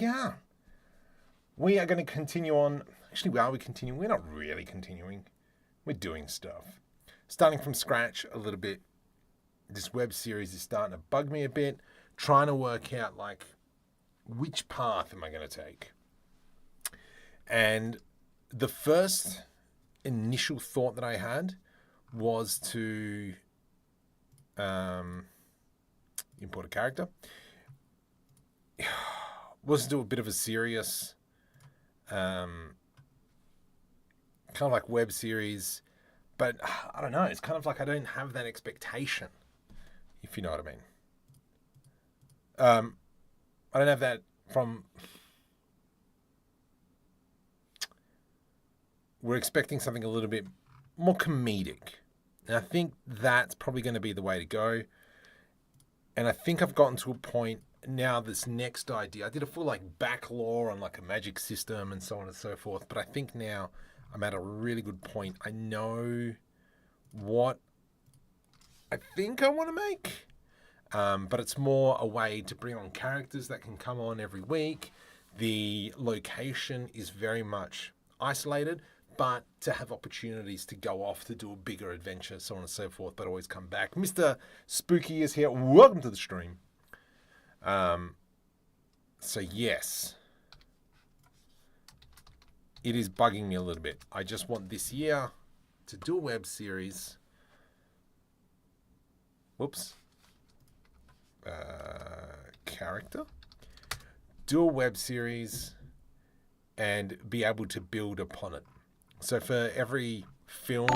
yeah, we are going to continue on. Actually, are we continuing? We're not really continuing. We're doing stuff. Starting from scratch a little bit. This web series is starting to bug me a bit. Trying to work out, like, which path am I going to take? And the first initial thought that I had was to import a character. Was to do a bit of a serious kind of like web series, but I don't know. It's kind of like I don't have that expectation, if you know what I mean. I don't have that from... We're expecting something a little bit more comedic. And I think that's probably going to be the way to go. And I think I've gotten to a point now, this next idea. I did a full like back law on like a magic system and so on and so forth. But I think now I'm at a really good point. I know what I think I want to make. But it's more a way to bring on characters that can come on every week. The location is very much isolated, but to have opportunities to go off to do a bigger adventure, so on and so forth, but always come back. Mr. Spooky is here. Welcome to the stream. So yes, it is bugging me a little bit. I just want this year to do a web series. Whoops. Character. Do a web series and be able to build upon it. So for every film,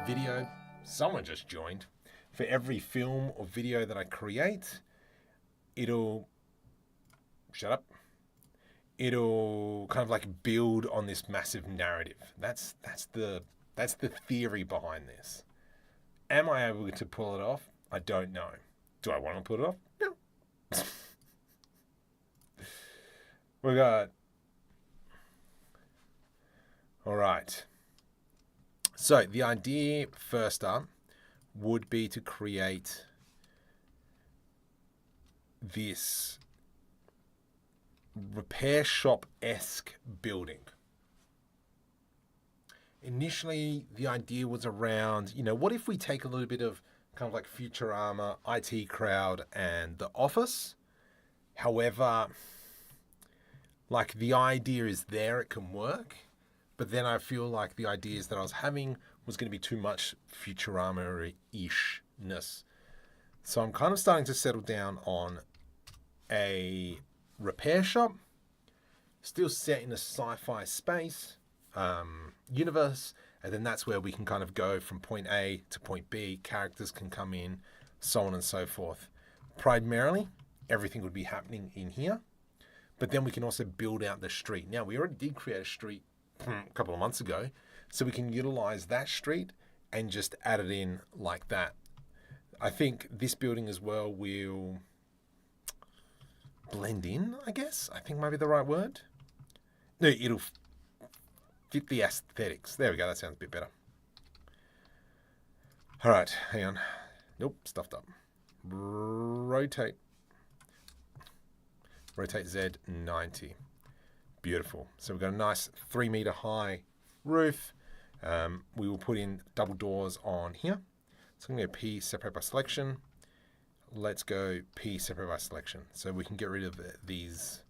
video, someone just joined. For every film or video that I create, it'll kind of like build on this massive narrative. That's the theory behind this. Am I able to pull it off? I don't know. Do I want to pull it off? No. We got... All right. So the idea first up would be to create this repair shop-esque building. Initially, the idea was around, what if we take a little bit of kind of like Futurama, IT Crowd, and The Office? However, like the idea is there, it can work. But then I feel like the ideas that I was having was going to be too much Futurama-ishness. So I'm kind of starting to settle down on a repair shop, still set in a sci-fi space, universe, and then that's where we can kind of go from point A to point B. Characters can come in, so on and so forth. Primarily, everything would be happening in here, but then we can also build out the street. Now, we already did create a street a couple of months ago, so we can utilize that street and just add it in like that. I think this building as well will blend in, I guess. I think might be the right word. No, it'll fit the aesthetics. There we go, that sounds a bit better. All right, hang on. Nope, stuffed up. Rotate Z 90. Beautiful. So we've got a nice 3 meter high roof. We will put in double doors on here. So I'm going to go P, separate by selection. Let's go P, separate by selection. So we can get rid of these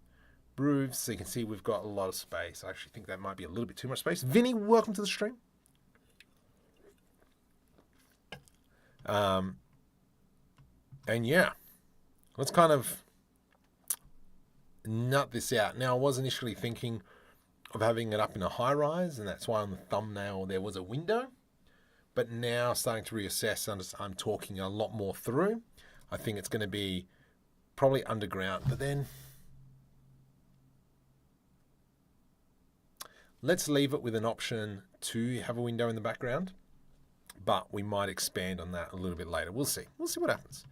roofs. So you can see we've got a lot of space. I actually think that might be a little bit too much space. Vinny, welcome to the stream. And yeah, let's kind of nut this out. Now, I was initially thinking of having it up in a high rise, and that's why on the thumbnail there was a window. But now starting to reassess, I'm talking a lot more through. I think it's going to be probably underground, but then let's leave it with an option to have a window in the background, but we might expand on that a little bit later. We'll see. We'll see what happens.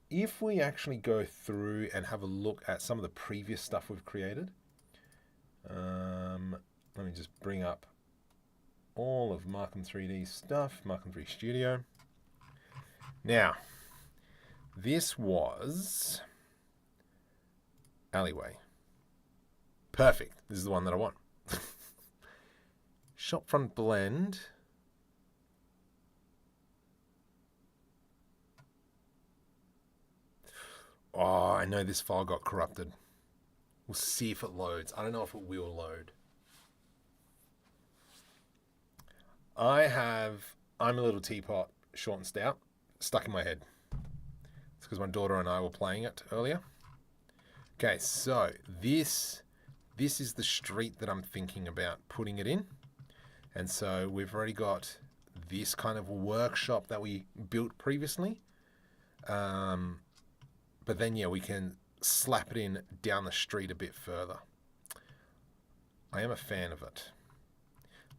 If we actually go through and have a look at some of the previous stuff we've created, let me just bring up all of Markham 3D stuff, Markham 3 Studio. Now, this was Alleyway. Perfect. This is the one that I want. Shop front blend. Oh, I know this file got corrupted. We'll see if it loads. I don't know if it will load. I'm a little teapot, short and stout, stuck in my head. It's because my daughter and I were playing it earlier. Okay, so this is the street that I'm thinking about putting it in. And so we've already got this kind of workshop that we built previously. But then, yeah, we can slap it in down the street a bit further. I am a fan of it.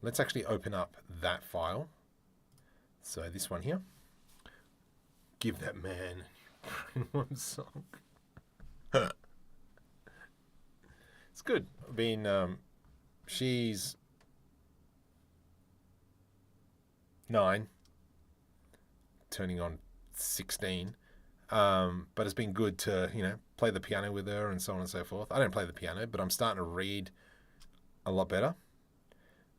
Let's actually open up that file. So this one here. Give that man one song. It's good. I mean, she's 9, turning on 16. But it's been good to, play the piano with her and so on and so forth. I don't play the piano, but I'm starting to read a lot better.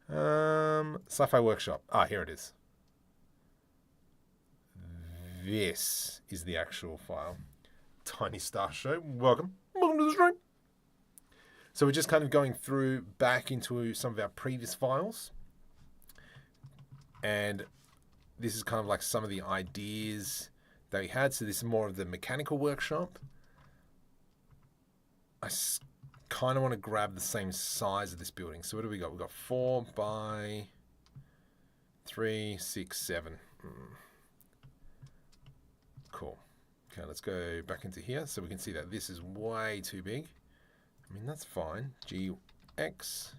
Sci-Fi Workshop. Here it is. This is the actual file. Tiny Star Show. Welcome. Welcome to the stream. So we're just kind of going through back into some of our previous files. And this is kind of like some of the ideas that we had. So this is more of the mechanical workshop. I kind of want to grab the same size of this building. So what do we got? We've got 4 by 3, 6, 7. Cool. Okay, let's go back into here so we can see that this is way too big. I mean, that's fine. GX.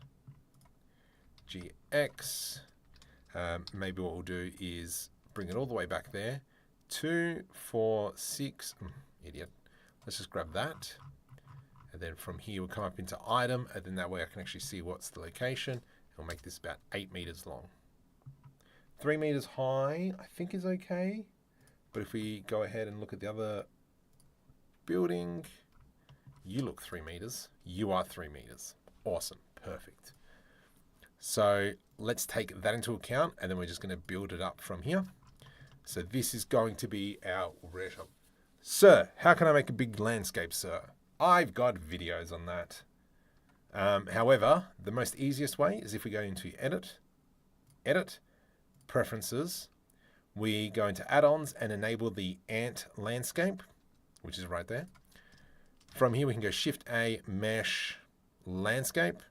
Maybe what we'll do is bring it all the way back there. 2, 4, 6. Idiot. Let's just grab that. And then from here, we'll come up into item. And then that way I can actually see what's the location. We'll make this about 8 meters long. 3 meters high, I think is okay. But if we go ahead and look at the other building, you look 3 meters. You are 3 meters. Awesome. Perfect. So let's take that into account. And then we're just going to build it up from here. So this is going to be our workshop. Sir, how can I make a big landscape, sir? I've got videos on that. However, the most easiest way is if we go into Edit, Preferences. We go into Add-ons and enable the Ant Landscape, which is right there. From here, we can go Shift-A, Mesh, Landscape.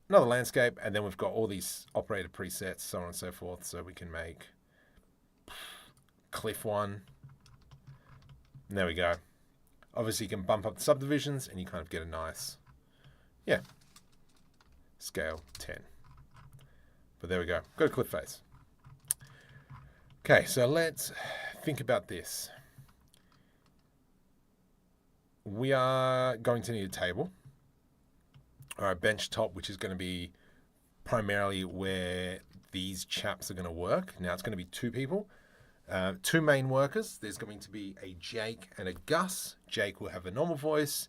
Another landscape, and then we've got all these operator presets, so on and so forth. So we can make cliff one. And there we go. Obviously, you can bump up the subdivisions, and you kind of get a nice, scale 10. But there we go. Got a cliff face. Okay, so let's think about this. We are going to need a table or a bench top, which is going to be primarily where these chaps are going to work. Now it's going to be 2 people, 2 main workers. There's going to be a Jake and a Gus. Jake will have a normal voice.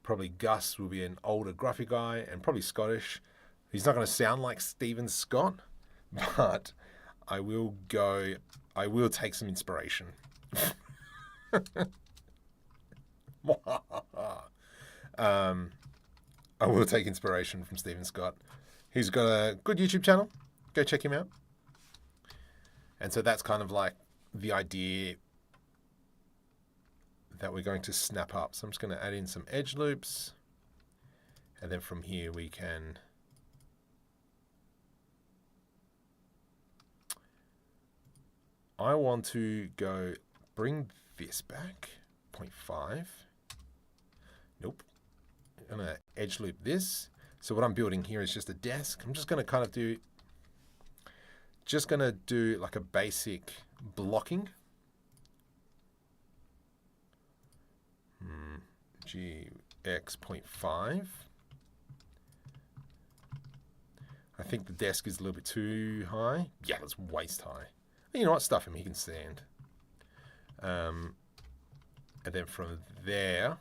Probably Gus will be an older, gruffy guy, and probably Scottish. He's not going to sound like Stephen Scott, but I will take some inspiration. I will take inspiration from Stephen Scott. He's got a good YouTube channel. Go check him out. And so that's kind of like the idea that we're going to snap up. So I'm just going to add in some edge loops. And then from here we can I want to go bring this back, 0.5. Nope. I'm going to edge loop this. So what I'm building here is just a desk. I'm just going to kind of do like a basic blocking. GX.5. I think the desk is a little bit too high. Yeah, it's waist high. You know what? Stuff him. He can stand. And then from there,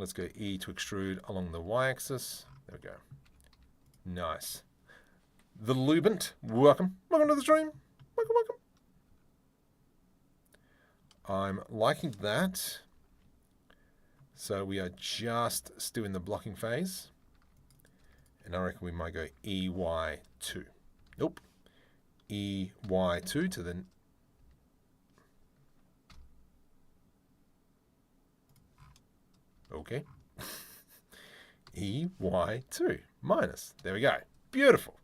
Let's go E to extrude along the y-axis. There we go. Nice. The Lubent, welcome. Welcome to the stream. Welcome, welcome. I'm liking that. So we are just still in the blocking phase. And I reckon we might go EY2. Nope. EY2 to the... Okay. EY2 minus. There we go. Beautiful.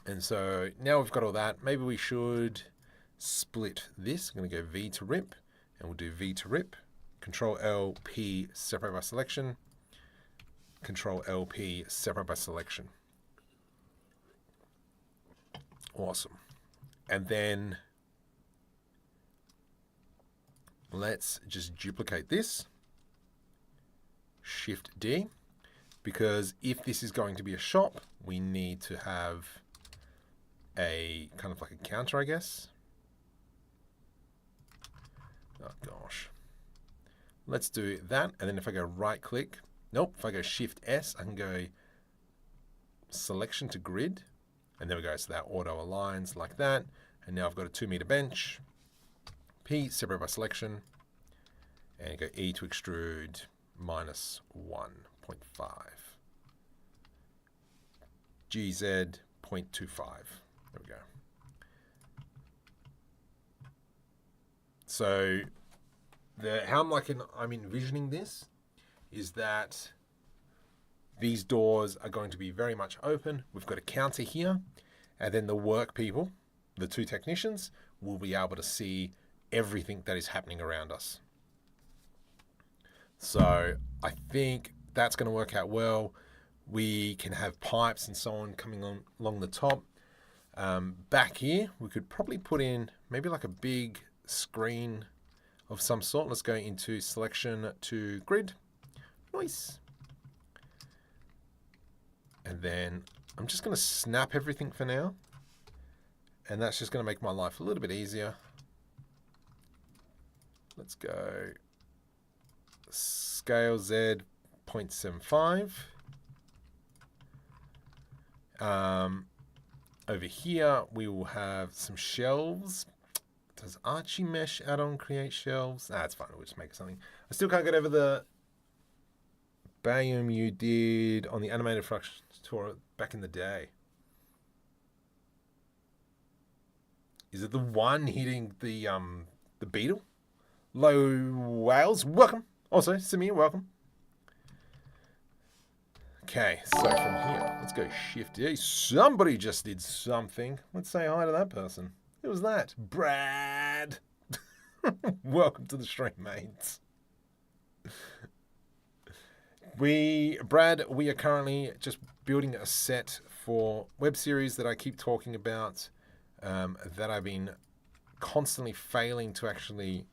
And so now we've got all that. Maybe we should split this. I'm going to go V to rip. And we'll do V to rip. Control L, P, separate by selection. Control L, P, separate by selection. Awesome. And then let's just duplicate this. Shift D. Because if this is going to be a shop, we need to have a kind of like a counter, I guess. Oh gosh. Let's do that. And then if I go right click, nope, if I go Shift S, I can go selection to grid. And there we go. So that auto aligns like that. And now I've got a 2 meter bench. P, separate by selection. And go E to extrude minus 1.5. GZ 0.25. There we go. So how I'm envisioning this is that these doors are going to be very much open. We've got a counter here, and then the work people, the 2 technicians, will be able to see everything that is happening around us. So I think that's going to work out well. We can have pipes and so on coming on along the top. Back here, we could probably put in maybe like a big screen of some sort. Let's go into selection to grid. Nice. And then I'm just going to snap everything for now. And that's just going to make my life a little bit easier. Let's go scale Z 0.75. Over here, we will have some shelves. Does Archie Mesh add-on create shelves? It's fine. We'll just make something. I still can't get over the Bayum you did on the animated fraction tour back in the day. Is it the one hitting the beetle? Low Whales, welcome. Also, Samir, welcome. Okay, so from here, let's go Shift D. Somebody just did something. Let's say hi to that person. Who was that? Brad. Welcome to the stream, mates. Brad, we are currently just building a set for Webseries that I keep talking about, that I've been constantly failing to actually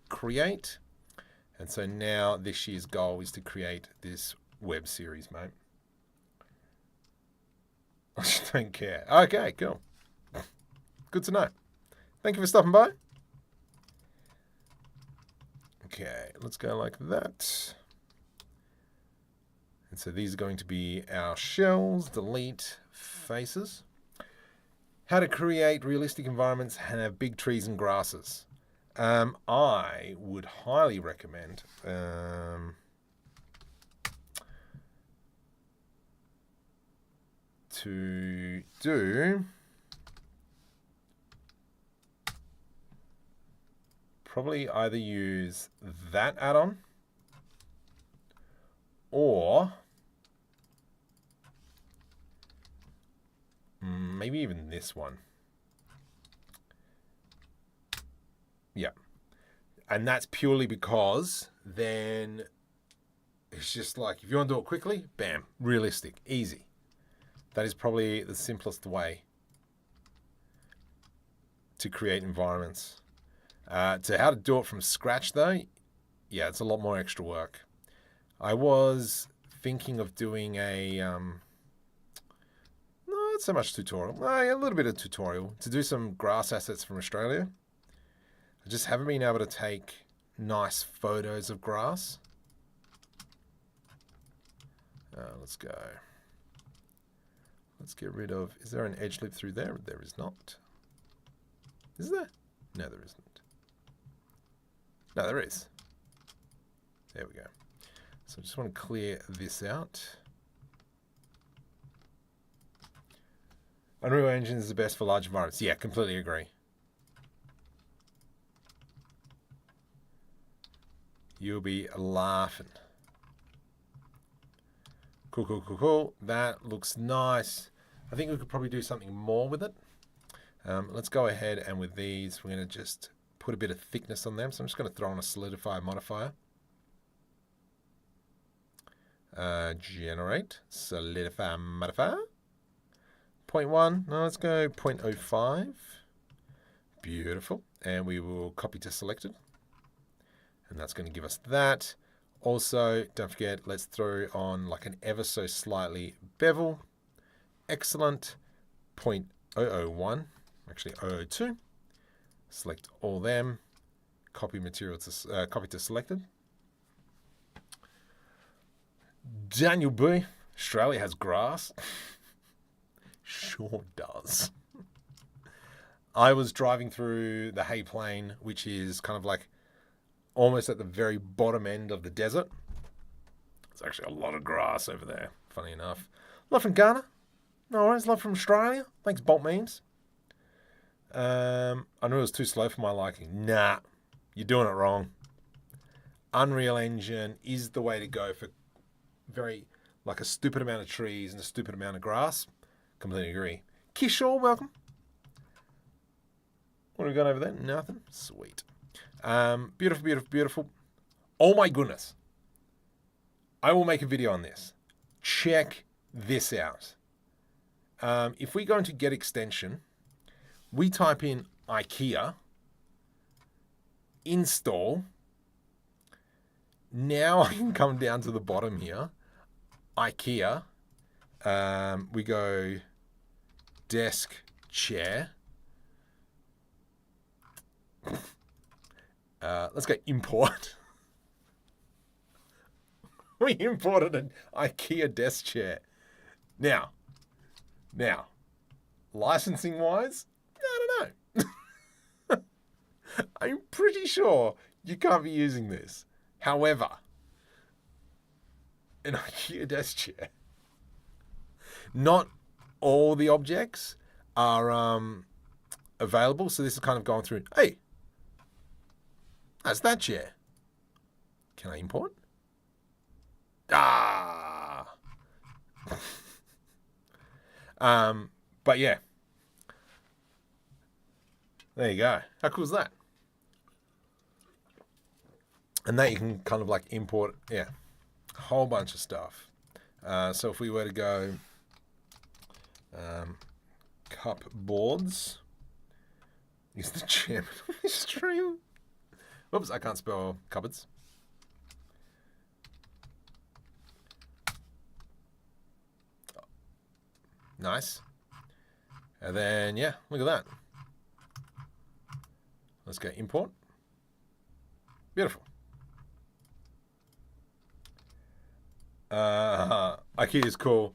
create. And so now this year's goal is to create this Webseries, mate. I just don't care. Okay, cool. Good to know. Thank you for stopping by. Okay, let's go like that. And so these are going to be our shells. Delete faces. How to create realistic environments and have big trees and grasses. I would highly recommend to do probably either use that add-on or maybe even this one. Yeah. And that's purely because then it's just like, if you want to do it quickly, bam, realistic, easy. That is probably the simplest way to create environments. To how to do it from scratch though, yeah, it's a lot more extra work. I was thinking of doing a, not so much tutorial, a little bit of tutorial to do some grass assets from Australia. I just haven't been able to take nice photos of grass. Let's go. Let's get rid of, is there an edge loop through there? There is not. Is there? No, there isn't. No, there is. There we go. So I just want to clear this out. Unreal Engine is the best for large environments. Yeah, completely agree. You'll be laughing. Cool, cool, cool, cool. That looks nice. I think we could probably do something more with it. Let's go ahead and with these, we're going to just put a bit of thickness on them. So I'm just going to throw on a solidify modifier. Generate, solidify modifier. 0.1, no, let's go 0.05. Beautiful. And we will copy to selected. And that's going to give us that. Also, don't forget, let's throw on like an ever so slightly bevel. Excellent. 0.001, actually 002. Select all them. Copy material to copy to selected. Daniel B. Australia has grass. Sure does. I was driving through the Hay Plain, which is kind of like almost at the very bottom end of the desert. There's actually a lot of grass over there, funny enough. Love from Ghana. No worries. Love from Australia. Thanks, Bolt Memes. I knew it was too slow for my liking. Nah, you're doing it wrong. Unreal Engine is the way to go for very, like a stupid amount of trees and a stupid amount of grass. Completely agree. Kishore, welcome. What have we got over there? Nothing. Sweet. Beautiful, beautiful, beautiful. Oh my goodness. I will make a video on this. Check this out. If we go into Get Extension, we type in IKEA, install. Now I can come down to the bottom here. IKEA. We go desk, chair. Let's go import. We imported an IKEA desk chair. Now, licensing wise, I don't know. I'm pretty sure you can't be using this. However, an IKEA desk chair. Not all the objects are available, so this is kind of going through. Hey, that's that chair. Can I import? Ah. But yeah. There you go. How cool is that? And that you can kind of like import, yeah, a whole bunch of stuff. So if we were to go cupboards, is the chairman on this stream? Oops, I can't spell cupboards. Nice. And then, yeah, look at that. Let's go import. Beautiful. IKEA is cool.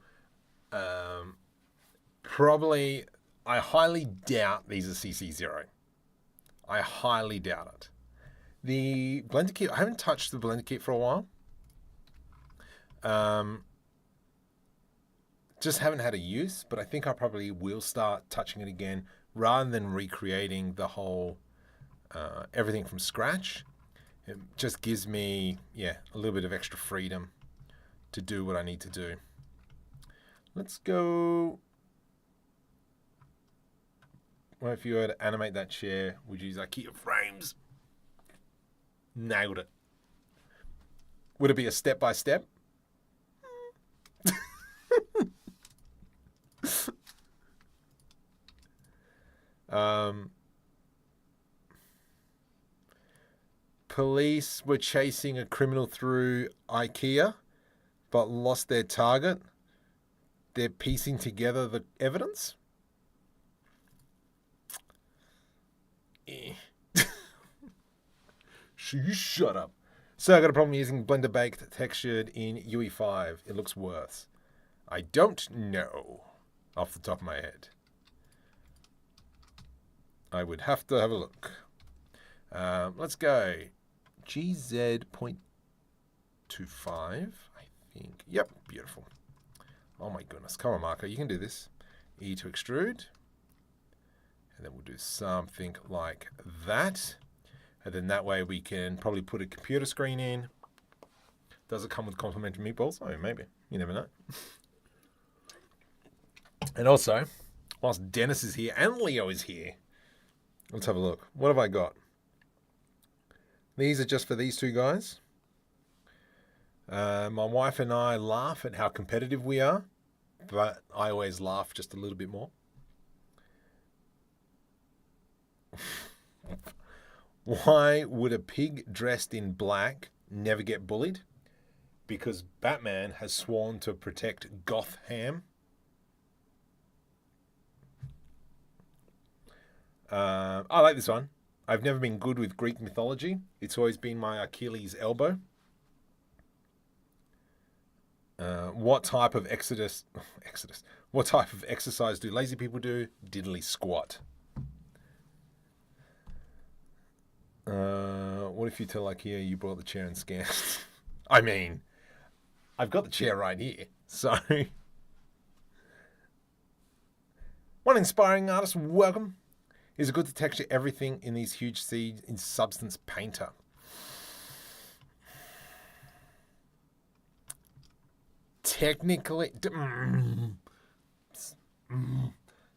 Probably, I highly doubt these are CC0. I highly doubt it. The Blender kit, I haven't touched the Blender kit for a while. Just haven't had a use, but I think I probably will start touching it again rather than recreating the whole, everything from scratch. It just gives me, yeah, a little bit of extra freedom to do what I need to do. Let's go. Well, if you were to animate that chair, would you use IKEA frames? Nailed it. Would it be a step-by-step? Police were chasing a criminal through IKEA, but lost their target. They're piecing together the evidence. You shut up. So I got a problem using Blender Baked textured in UE5. It looks worse. I don't know off the top of my head. I would have to have a look. Let's go. GZ.25, I think. Yep, beautiful. Oh my goodness. Come on, Marco. You can do this. E to extrude. And then we'll do something like that. And then that way we can probably put a computer screen in. Does it come with complimentary meatballs? Oh, maybe. You never know. And also, whilst Dennis is here and Leo is here, let's have a look. What have I got? These are just for these two guys. My wife and I laugh at how competitive we are, but I always laugh just a little bit more. Why would a pig dressed in black never get bullied? Because Batman has sworn to protect Gotham. I like this one. I've never been good with Greek mythology. It's always been my Achilles elbow. What type of What type of exercise do lazy people do? Diddly squat. What if you tell IKEA you brought the chair and scanned? I mean, I've got the chair right here. So, one inspiring artist, welcome. Is it good to texture everything in these huge seeds in Substance Painter? Technically,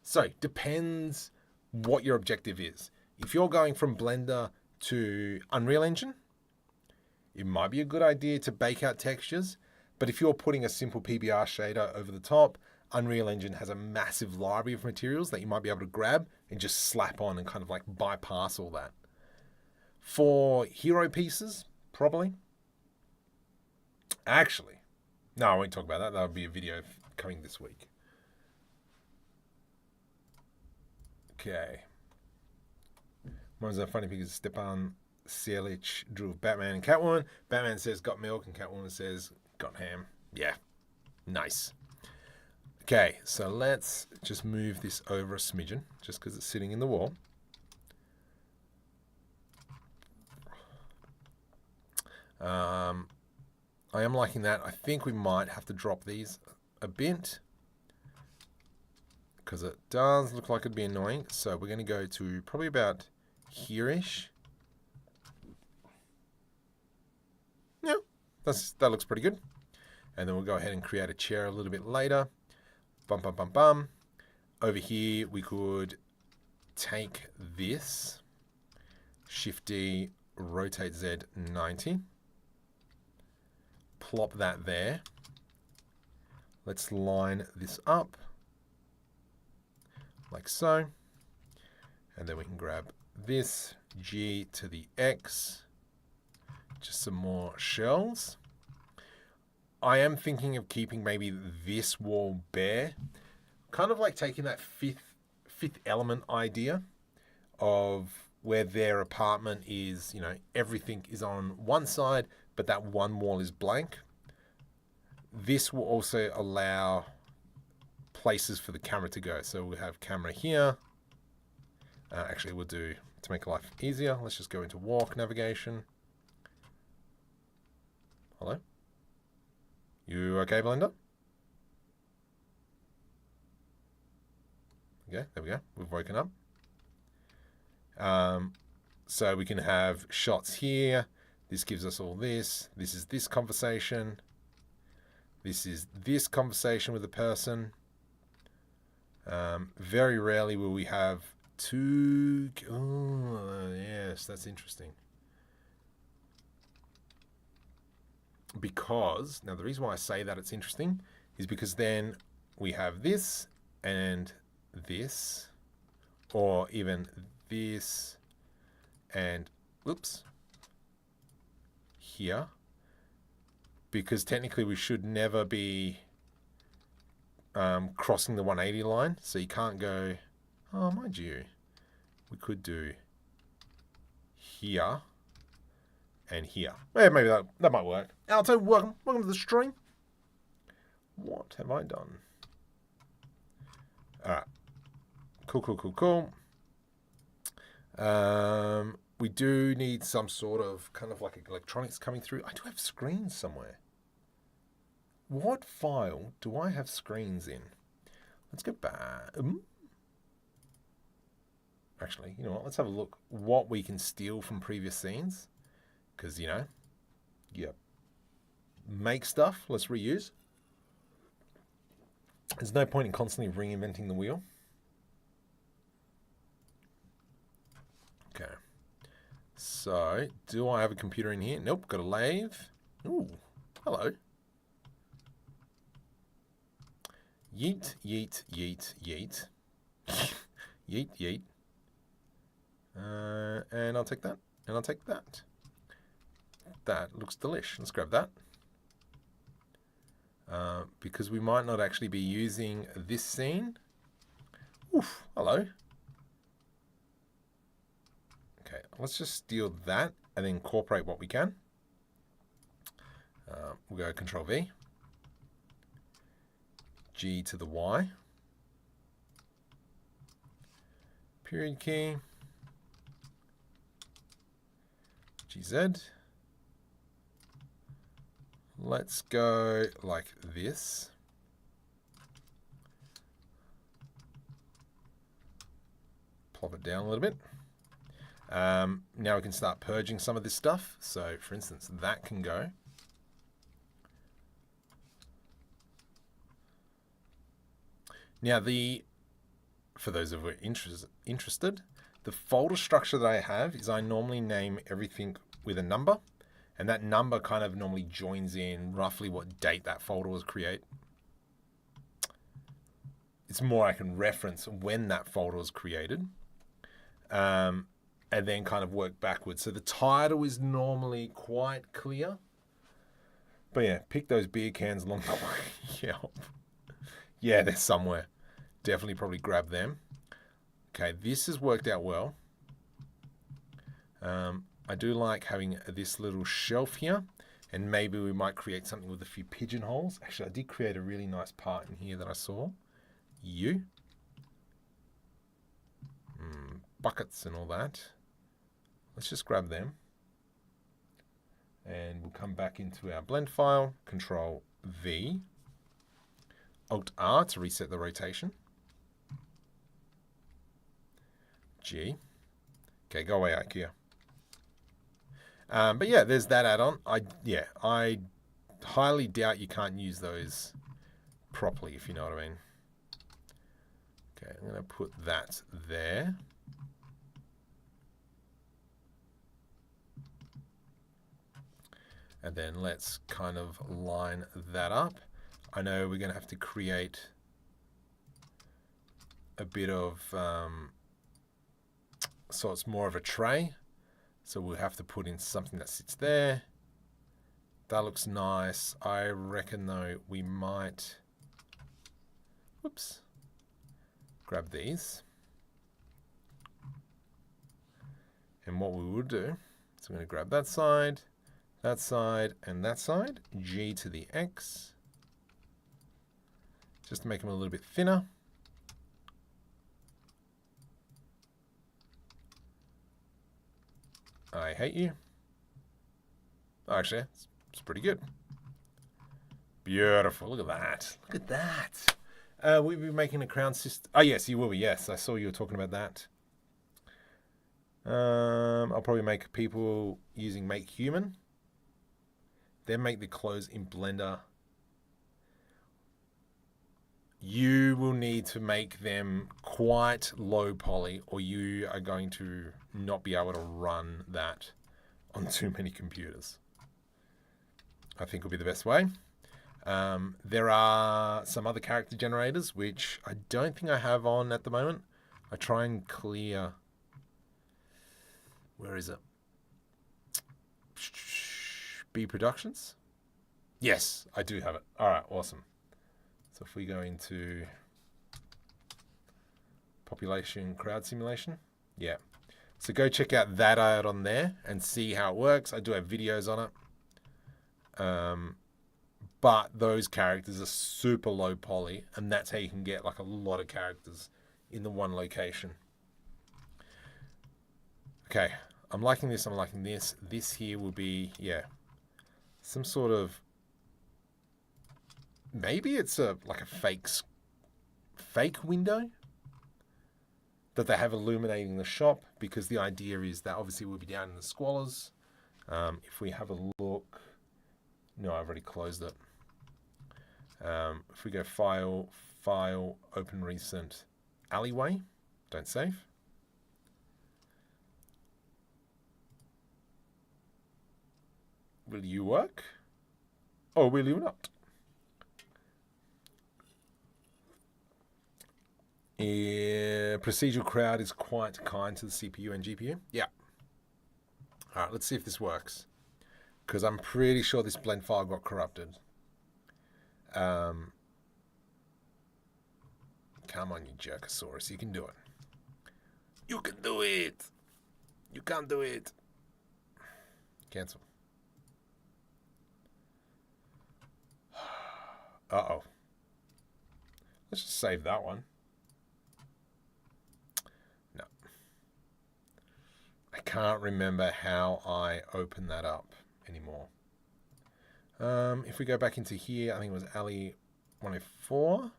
so depends what your objective is. If you're going from Blender to Unreal Engine, it might be a good idea to bake out textures. But if you're putting a simple PBR shader over the top, Unreal Engine has a massive library of materials that you might be able to grab and just slap on and kind of like bypass all that. For hero pieces, probably. Actually, no, I won't talk about that. That would be a video coming this week. Okay. One's a funny because Stepan Selic drew Batman and Catwoman. Batman says got milk and Catwoman says got ham. Yeah, nice. Okay, so let's just move this over a smidgen, just because it's sitting in the wall. I am liking that. I think we might have to drop these a bit, because it does look like it'd be annoying. So we're going to go to probably about here-ish. Yeah, that looks pretty good. And then we'll go ahead and create a chair a little bit later. Bum, bum, bum, bum. Over here, we could take this, Shift D, rotate Z 90. Plop that there. Let's line this up like so. And then we can grab this, G to the X, just some more shells. I am thinking of keeping maybe this wall bare, kind of like taking that fifth element idea of where their apartment is, you know, everything is on one side, but that one wall is blank. This will also allow places for the camera to go. So we'll have camera here. Actually, we'll do, to make life easier, let's just go into walk navigation. Hello? You okay, Blender? Okay, there we go. We've woken up. So we can have shots here. This gives us all this. This is this conversation. This is this conversation with a person. Very rarely will we have two. Oh, yes, that's interesting. Because, now the reason why I say that it's interesting is because then we have this and this, or even this and, oops, here. Because technically we should never be crossing the 180 line. So you can't go, oh, mind you, we could do here, and here. Maybe that might work. Alto, welcome to the stream. What have I done? All right. Cool. We do need some sort of kind of like electronics coming through. I do have screens somewhere. What file do I have screens in? Let's go back. Actually, you know what? Let's have a look what we can steal from previous scenes. Because, you know, make stuff. Let's reuse. There's no point in constantly reinventing the wheel. Okay. So, do I have a computer in here? Nope, got a lathe. Ooh, hello. Yeet. Yeet. And I'll take that. And I'll take that. That looks delish. Let's grab that. Because we might not actually be using this scene. Oof, hello. Okay, let's just steal that and then incorporate what we can. We'll go Control V. G to the Y. Period key. GZ. Let's go like this. Plop it down a little bit. Now we can start purging some of this stuff. So, for instance, that can go. Now, for those of you interested, the folder structure that I have is I normally name everything with a number. And that number kind of normally joins in roughly what date that folder was created. It's more I can reference when that folder was created. And then kind of work backwards. So the title is normally quite clear. But yeah, pick those beer cans along the way. Yeah, they're somewhere. Definitely probably grab them. Okay, this has worked out well. I do like having this little shelf here, and maybe we might create something with a few pigeonholes. Actually, I did create a really nice part in here that I saw. Buckets and all that. Let's just grab them. And we'll come back into our blend file, Control V, Alt R to reset the rotation. G. Okay, go away, IKEA. But yeah, there's that add-on. I highly doubt you can't use those properly, if you know what I mean. Okay, I'm going to put that there. And then let's kind of line that up. I know we're going to have to create a bit of, so it's more of a tray. So we'll have to put in something that sits there. That looks nice. I reckon though we might, grab these. And what we will do is I'm going to grab that side, and that side. G to the X. Just to make them a little bit thinner. I hate you. Oh, actually, it's pretty good. Beautiful. Look at that. Look at that. We'll be making a crown system. Oh, yes, you will be. Yes, I saw you were talking about that. I'll probably make people using Make Human. Then make the clothes in Blender. You will need to make them quite low poly, or you are going to not be able to run that on too many computers. I think will be the best way. There are some other character generators, which I don't think I have on at the moment. I try and clear. Where is it? B Productions? Yes, I do have it. All right, awesome. So if we go into population crowd simulation, yeah. So go check out that out on there and see how it works. I do have videos on it. But those characters are super low poly, and that's how you can get like a lot of characters in the one location. Okay, I'm liking this, I'm liking this. This here will be, yeah, some sort of, maybe it's like a fake window that they have illuminating the shop, because the idea is that obviously we'll be down in the squalors. If we have a look, no, I've already closed it. If we go file, open recent, Alleyway, don't save. Will you work? Or will you not? Procedural crowd is quite kind to the CPU and GPU. Yeah. All right, let's see if this works. Because I'm pretty sure this blend file got corrupted. Come on, you jerkosaurus. You can do it. You can do it. You can't do it. Cancel. Uh-oh. Let's just save that one. No. I can't remember how I open that up anymore. If we go back into here, I think it was Ali 104.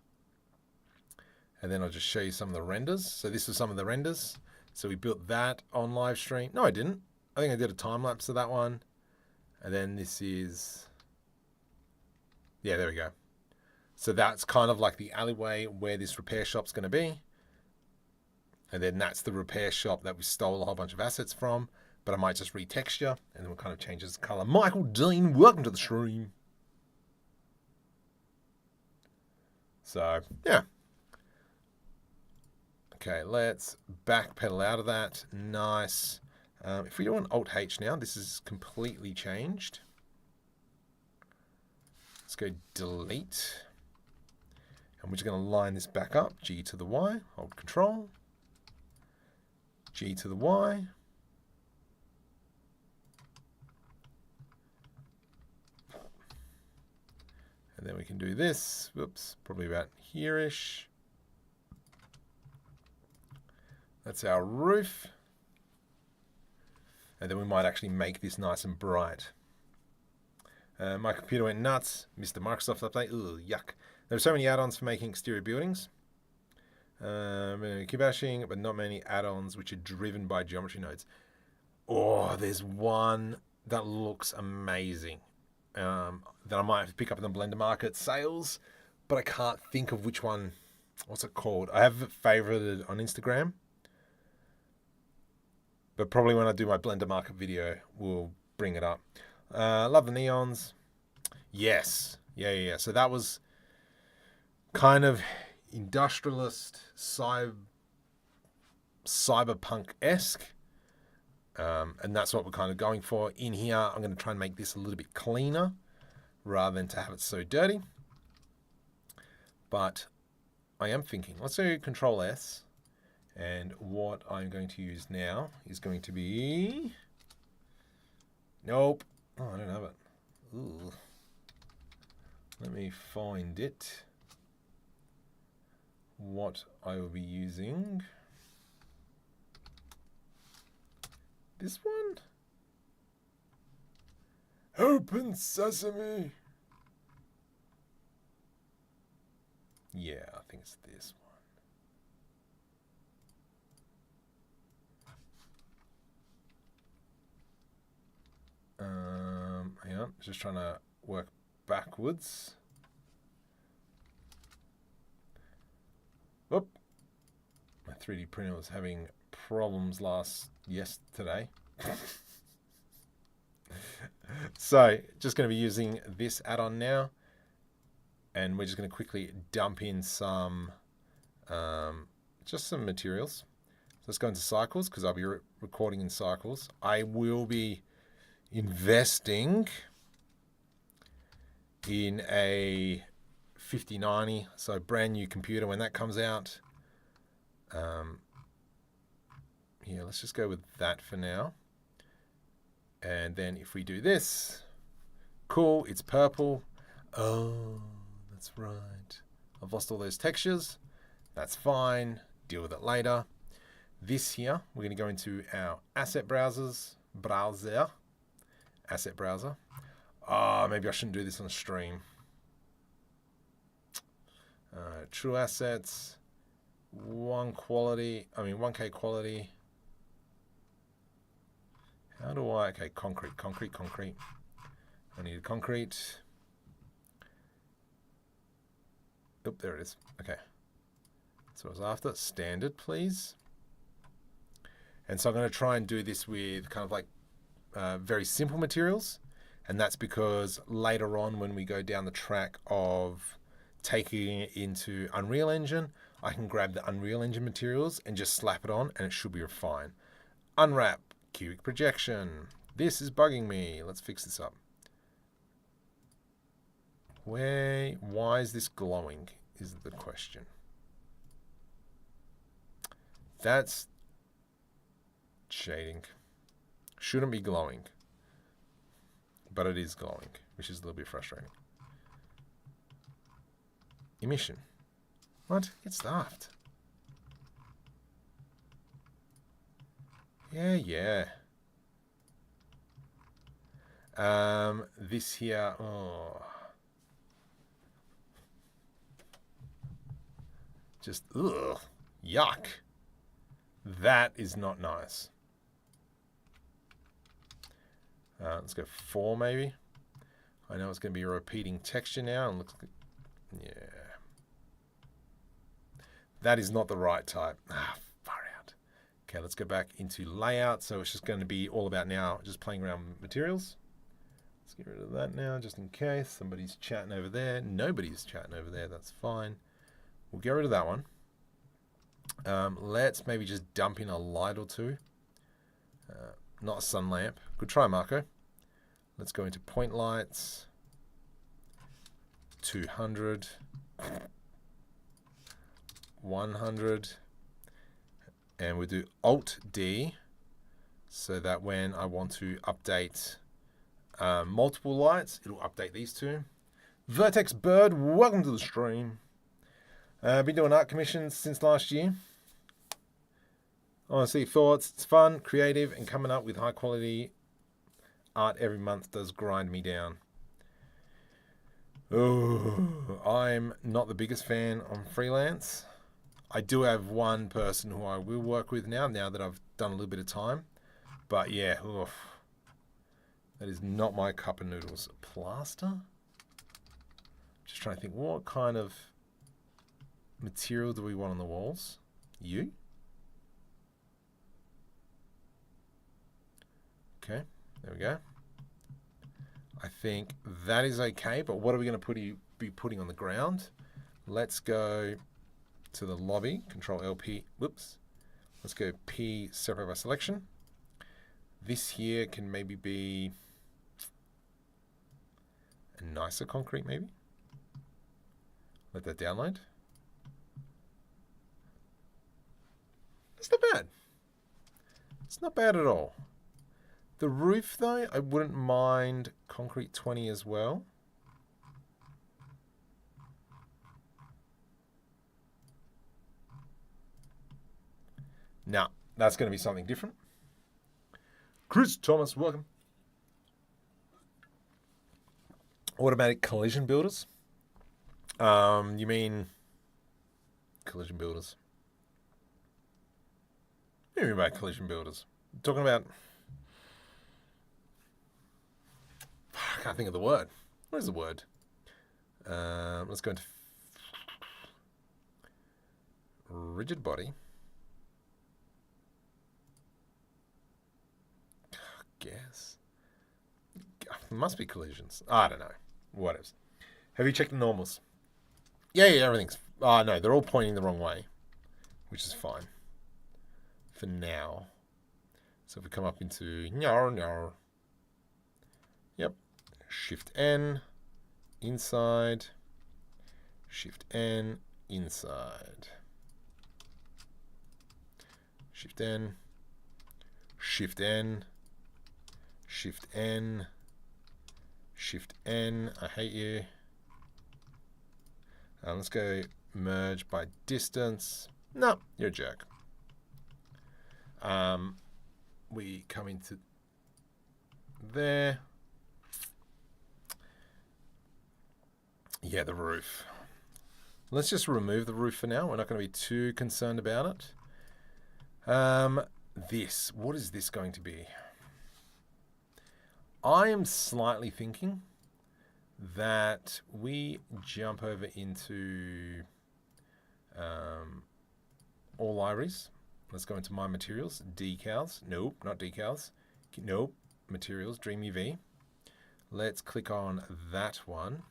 And then I'll just show you some of the renders. So this is some of the renders. So we built that on live stream. No, I didn't. I think I did a time lapse of that one. And then this is, yeah, there we go. So that's kind of like the alleyway where this repair shop's going to be. And then that's the repair shop that we stole a whole bunch of assets from. But I might just retexture, and then we'll kind of change its color. Michael Dean, welcome to the stream. So, yeah. Okay, let's backpedal out of that. Nice. If we do an Alt-H now, this is completely changed. Let's go delete. And we're just going to line this back up. G to the Y, hold Control. G to the Y. And then we can do this. Whoops, probably about here-ish. That's our roof. And then we might actually make this nice and bright. My computer went nuts. Missed the Microsoft update. Ugh, yuck. There are so many add-ons for making exterior buildings. Kitbashing, but not many add-ons which are driven by geometry nodes. Oh, there's one that looks amazing. That I might have to pick up in the Blender Market sales, but I can't think of which one. What's it called? I have it favorited on Instagram, but probably when I do my Blender Market video, we'll bring it up. Love the neons. Yes. Yeah. So that was kind of industrialist, cyberpunk-esque. And that's what we're kind of going for. In here, I'm going to try and make this a little bit cleaner rather than to have it so dirty. But I am thinking, let's do Control S. And what I'm going to use now is going to be... Nope. Oh, I don't have it. Ooh. Let me find it. What I will be using... This one? Open sesame. Yeah, I think it's this one. Hang on, just trying to work backwards. Whoop. My 3D printer was having problems yesterday. So just going to be using this add-on now, and we're just going to quickly dump in some just some materials. So let's go into cycles, because I'll be recording in cycles. I will be investing in a 5090, so brand new computer when that comes out. here, let's just go with that for now. And then if we do this, cool, it's purple. Oh, that's right. I've lost all those textures. That's fine. Deal with it later. This here, we're going to go into our asset browser. Asset browser. Oh, maybe I shouldn't do this on stream. True assets. 1K quality. How do I, okay, concrete. I need a concrete. Oh, there it is. Okay. So I was after standard, please. And so I'm going to try and do this with kind of like very simple materials. And that's because later on when we go down the track of taking it into Unreal Engine, I can grab the Unreal Engine materials and just slap it on and it should be fine. Unwrap, cubic projection. This is bugging me. Let's fix this up. Why is this glowing is the question. That's shading. Shouldn't be glowing. But it is glowing, which is a little bit frustrating. Emission. What? Get stuffed. Yeah. This here, oh. Just, ugh, yuck. That is not nice. Let's go 4 maybe. I know it's going to be a repeating texture now. And looks like, yeah. That is not the right type. Far out. Okay, let's go back into layout. So it's just going to be all about now just playing around with materials. Let's get rid of that now just in case. Somebody's chatting over there. Nobody's chatting over there. That's fine. We'll get rid of that one. Let's maybe just dump in a light or two. Not a sun lamp. Good try, Marco. Let's go into point lights. 200. 100. And we'll do Alt-D so that when I want to update multiple lights, it'll update these two. Vertex Bird, welcome to the stream. I've been doing art commissions since last year. Honestly, thoughts, it's fun, creative, and coming up with high quality art every month does grind me down. Oh, I'm not the biggest fan on freelance. I do have one person who I will work with now that I've done a little bit of time. But yeah, oof, that is not my cup of noodles. Plaster? Just trying to think, what kind of material do we want on the walls? You? Okay, there we go. I think that is okay, but what are we going to be putting on the ground? Let's go to the lobby, Control LP, whoops. Let's go P, separate by selection. This here can maybe be a nicer concrete maybe. Let that download. It's not bad. It's not bad at all. The roof though, I wouldn't mind concrete 20 as well. Now, that's going to be something different. Chris Thomas, welcome. Automatic collision builders. You mean collision builders? What do you mean by collision builders? I'm talking about... I can't think of the word. What is the word? Let's go into rigid body. Guess. It must be collisions. I don't know. What else? Have you checked the normals? Yeah, everything's... Oh, no, they're all pointing the wrong way, which is fine for now. So if we come up into... Yep. Shift N, inside. Shift N, inside. Shift N, Shift N, Shift N, Shift N. I hate you. Let's go merge by distance. No, you're a jerk. We come into there. Yeah, the roof. Let's just remove the roof for now. We're not going to be too concerned about it. What is this going to be? I am slightly thinking that we jump over into all libraries. Let's go into my materials, decals. Nope, not decals. Nope, materials, DreamUV. Let's click on that one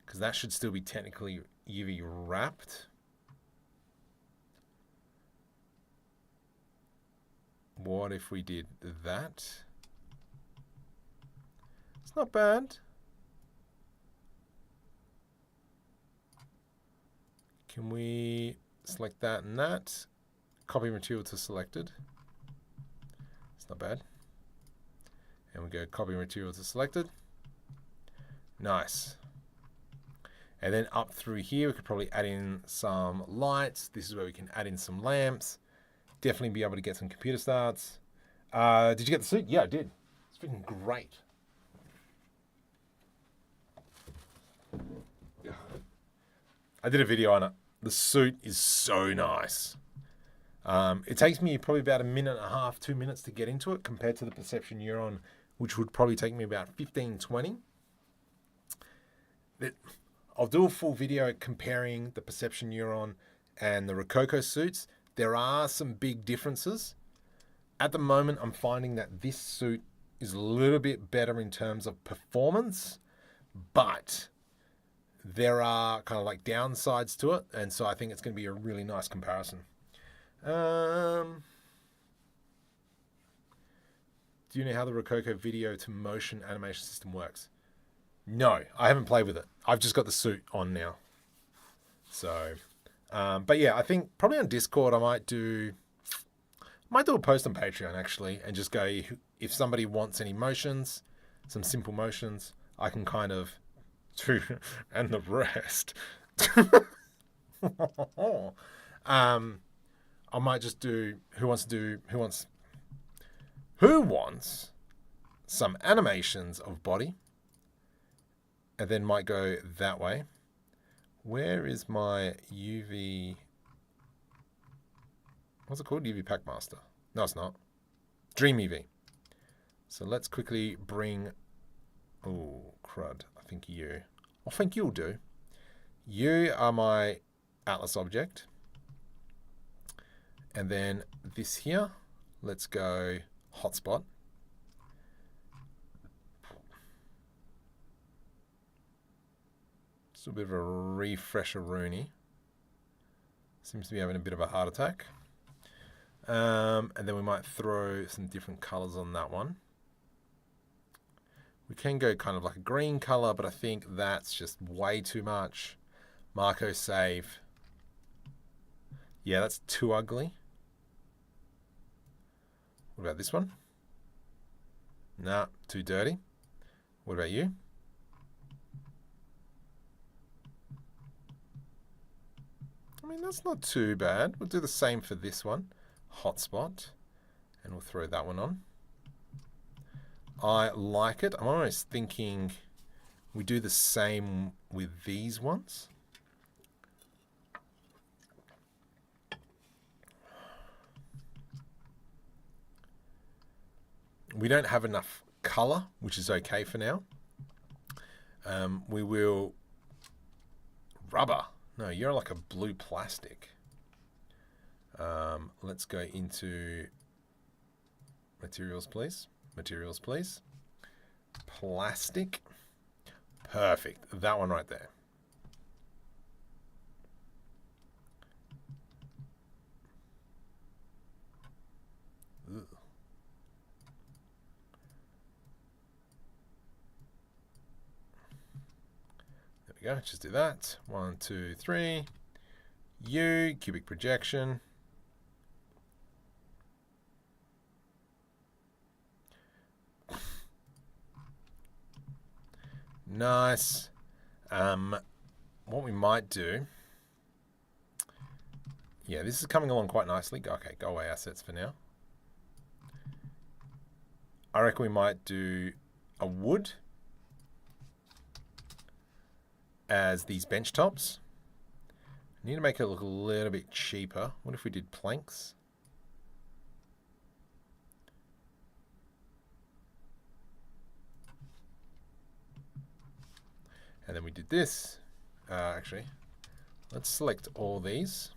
because that should still be technically UV wrapped. What if we did that? It's not bad. Can we select that and that? Copy material to selected. It's not bad. And we go copy material to selected. Nice. And then up through here, we could probably add in some lights. This is where we can add in some lamps. Definitely be able to get some computer starts. Did you get the suit? Yeah, I did. It's freaking great. I did a video on it. The suit is so nice. It takes me probably about 1.5 minutes, 2 minutes to get into it compared to the Perception Neuron, which would probably take me about 15, 20. I'll do a full video comparing the Perception Neuron and the Rococo suits. There are some big differences. At the moment, I'm finding that this suit is a little bit better in terms of performance, but there are kind of like downsides to it, and so I think it's going to be a really nice comparison. Do you know how the Rococo video to motion animation system works? No, I haven't played with it. I've just got the suit on now. So, but yeah, I think probably on Discord I might do a post on Patreon actually, and just go, if somebody wants any motions, some simple motions, I can kind of do, and the rest. I might just do who wants some animations of body, and then might go that way. Where is my UV? What's it called? UV Packmaster. No, it's not. DreamUV. So let's quickly bring. Oh crud! I think you'll do. You are my Atlas object. And then this here, let's go hotspot. Just a bit of a refresher Rooney. Seems to be having a bit of a heart attack. And then we might throw some different colors on that one. We can go kind of like a green color, but I think that's just way too much. Marco save. Yeah, that's too ugly. What about this one? Nah, too dirty. What about you? I mean, that's not too bad. We'll do the same for this one. Hotspot. And we'll throw that one on. I like it. I'm almost thinking we do the same with these ones. We don't have enough color, which is okay for now. We will rubber. No, you're like a blue plastic. Let's go into materials, please. Materials, please. Plastic. Perfect. That one right there. Ugh. There we go. Just do that. 1, 2, 3. U, cubic projection. Nice. What we might do... Yeah, this is coming along quite nicely. Okay, go away assets for now. I reckon we might do a wood as these bench tops. I need to make it look a little bit cheaper. What if we did planks? And then we did this. Actually, let's select all these.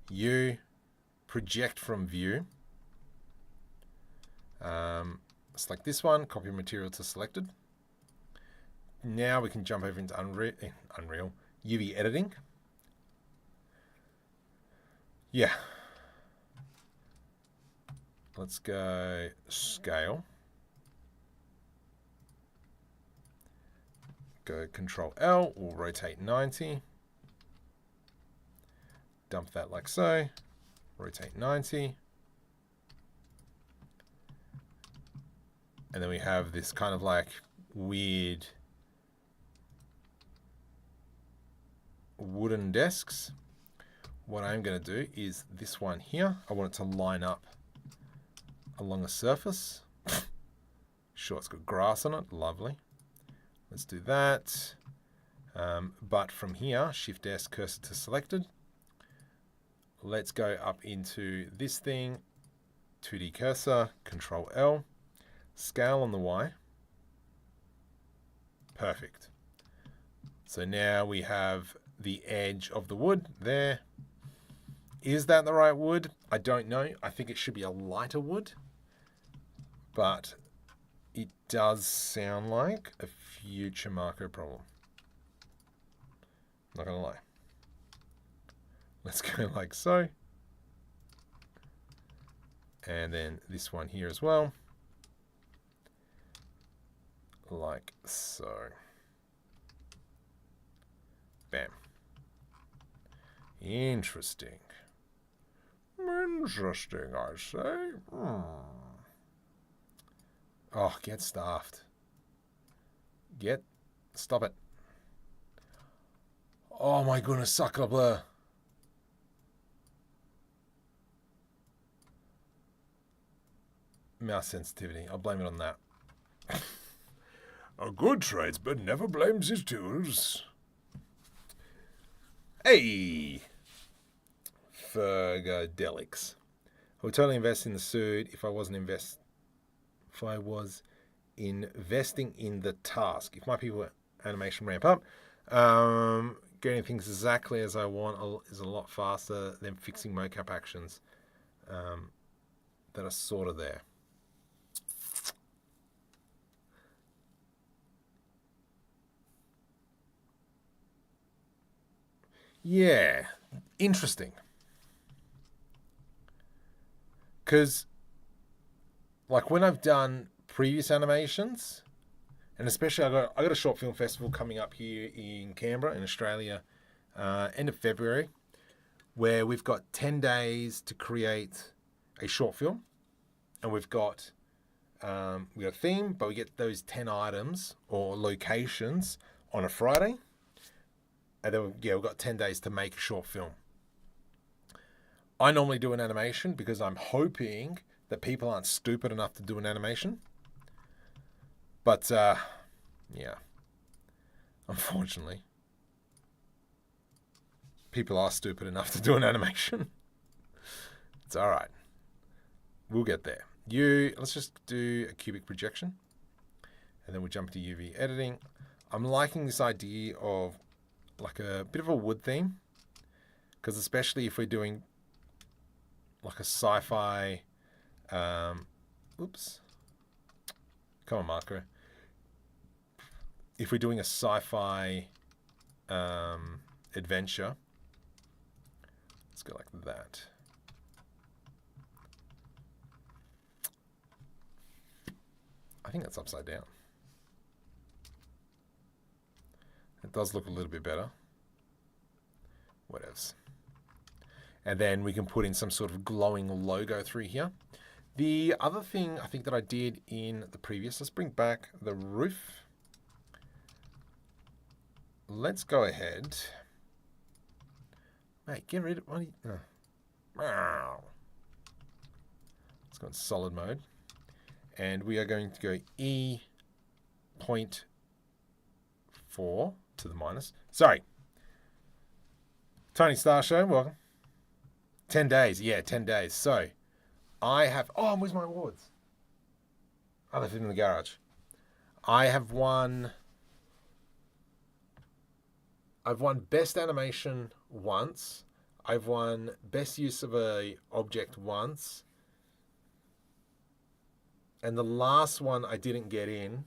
You project from view. Select this one, copy material to selected. Now we can jump over into Unreal UV editing. Yeah. Let's go scale. Go Control L, we'll rotate 90. Dump that like so. Rotate 90. And then we have this kind of like weird wooden desks. What I'm going to do is this one here. I want it to line up along a surface. Sure, it's got grass on it. Lovely. Let's do that. But from here, Shift S, cursor to selected. Let's go up into this thing. 2D cursor, Control L. Scale on the Y. Perfect. So now we have the edge of the wood there. Is that the right wood? I don't know. I think it should be a lighter wood. But it does sound like a future Marco problem. Not gonna lie. Let's go like so. And then this one here as well. Like so. Bam. Interesting. Interesting, I say. Oh, get staffed. Stop it. Oh my goodness, sucker blur. Mouse sensitivity. I'll blame it on that. A good tradesman never blames his tools. Hey! Fergadelics. I would totally invest in the suit if I was investing in the task. If my people animation ramp up, getting things exactly as I want is a lot faster than fixing MoCap actions that are sort of there. Yeah, interesting. Because, like, when I've done previous animations, and especially I got a short film festival coming up here in Canberra, in Australia, end of February, where we've got 10 days to create a short film, and we've got a theme, but we get those 10 items or locations on a Friday. And then, we've got 10 days to make a short film. I normally do an animation because I'm hoping that people aren't stupid enough to do an animation. But, yeah, unfortunately, people are stupid enough to do an animation. It's all right. We'll get there. Let's just do a cubic projection. And then we'll jump to UV editing. I'm liking this idea of like a bit of a wood theme, because especially if we're doing like a sci-fi, oops, come on Marco, if we're doing a sci-fi adventure, let's go like that. I think that's upside down. It does look a little bit better. What else? And then we can put in some sort of glowing logo through here. The other thing I think that I did in the previous, let's bring back the roof. let's go ahead. Mate, get rid of... Let's go in solid mode. And we are going to go E.4 to the minus. Sorry. Tony Star Show, welcome. 10 days. Yeah, 10 days. So, I have... Oh, where's my awards? I left it in the garage. I have won... I've won Best Animation once. I've won Best Use of a Object once. And the last one I didn't get in.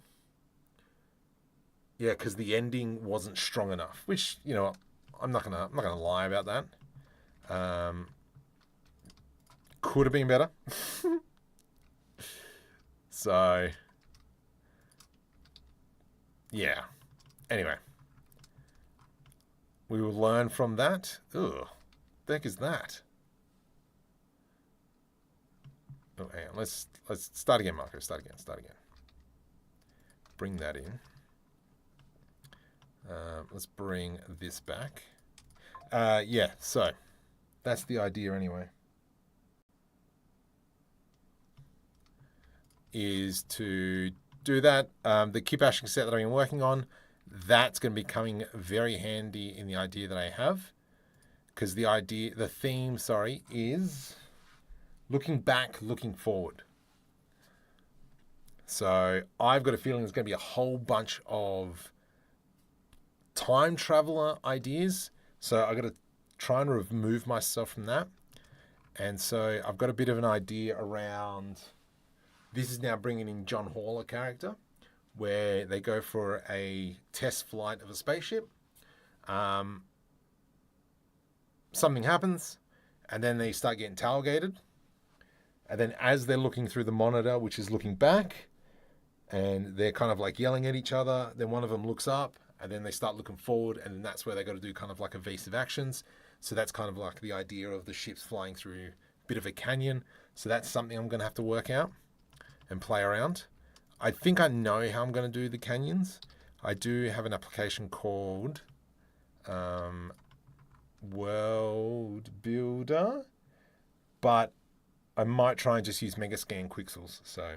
Yeah, because the ending wasn't strong enough. Which, you know, I'm not gonna lie about that. Could have been better. So, yeah. Anyway. We will learn from that. Ugh. The heck is that? Oh, hang on. Let's start again, Marco. Start again. Bring that in. Let's bring this back. Yeah, so that's the idea anyway. Is to do that. The Kitbashing set that I've been working on, that's going to be coming very handy in the idea that I have. Because the theme, is looking back, looking forward. So I've got a feeling there's going to be a whole bunch of time traveler ideas. So I've got to try and remove myself from that. And so I've got a bit of an idea around... This is now bringing in John Hall, a character, where they go for a test flight of a spaceship. Something happens, and then they start getting tailgated. And then as they're looking through the monitor, which is looking back, and they're kind of like yelling at each other, then one of them looks up, and then they start looking forward, and then that's where they got to do kind of like evasive actions. So that's kind of like the idea of the ships flying through a bit of a canyon. So that's something I'm going to have to work out and play around. I think I know how I'm going to do the canyons. I do have an application called World Builder, but I might try and just use Megascan Quixels. So,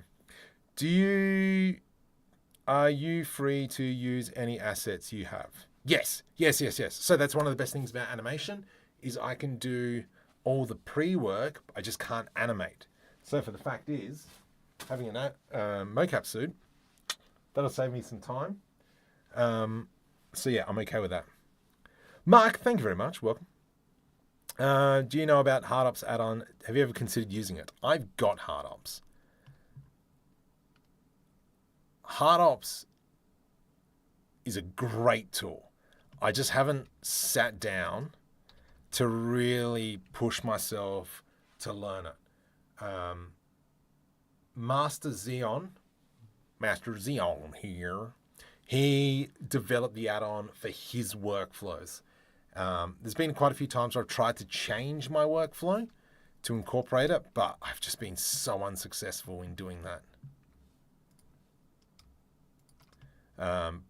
are you free to use any assets you have? Yes. So that's one of the best things about animation is I can do all the pre-work. I just can't animate. So for the fact is, having a MoCap suit, that'll save me some time. So yeah, I'm okay with that. Mark, thank you very much. Welcome. Do you know about HardOps add-on? Have you ever considered using it? I've got HardOps. HardOps is a great tool. I just haven't sat down to really push myself to learn it. Master Xeon here, he developed the add-on for his workflows. There's been quite a few times where I've tried to change my workflow to incorporate it, but I've just been so unsuccessful in doing that.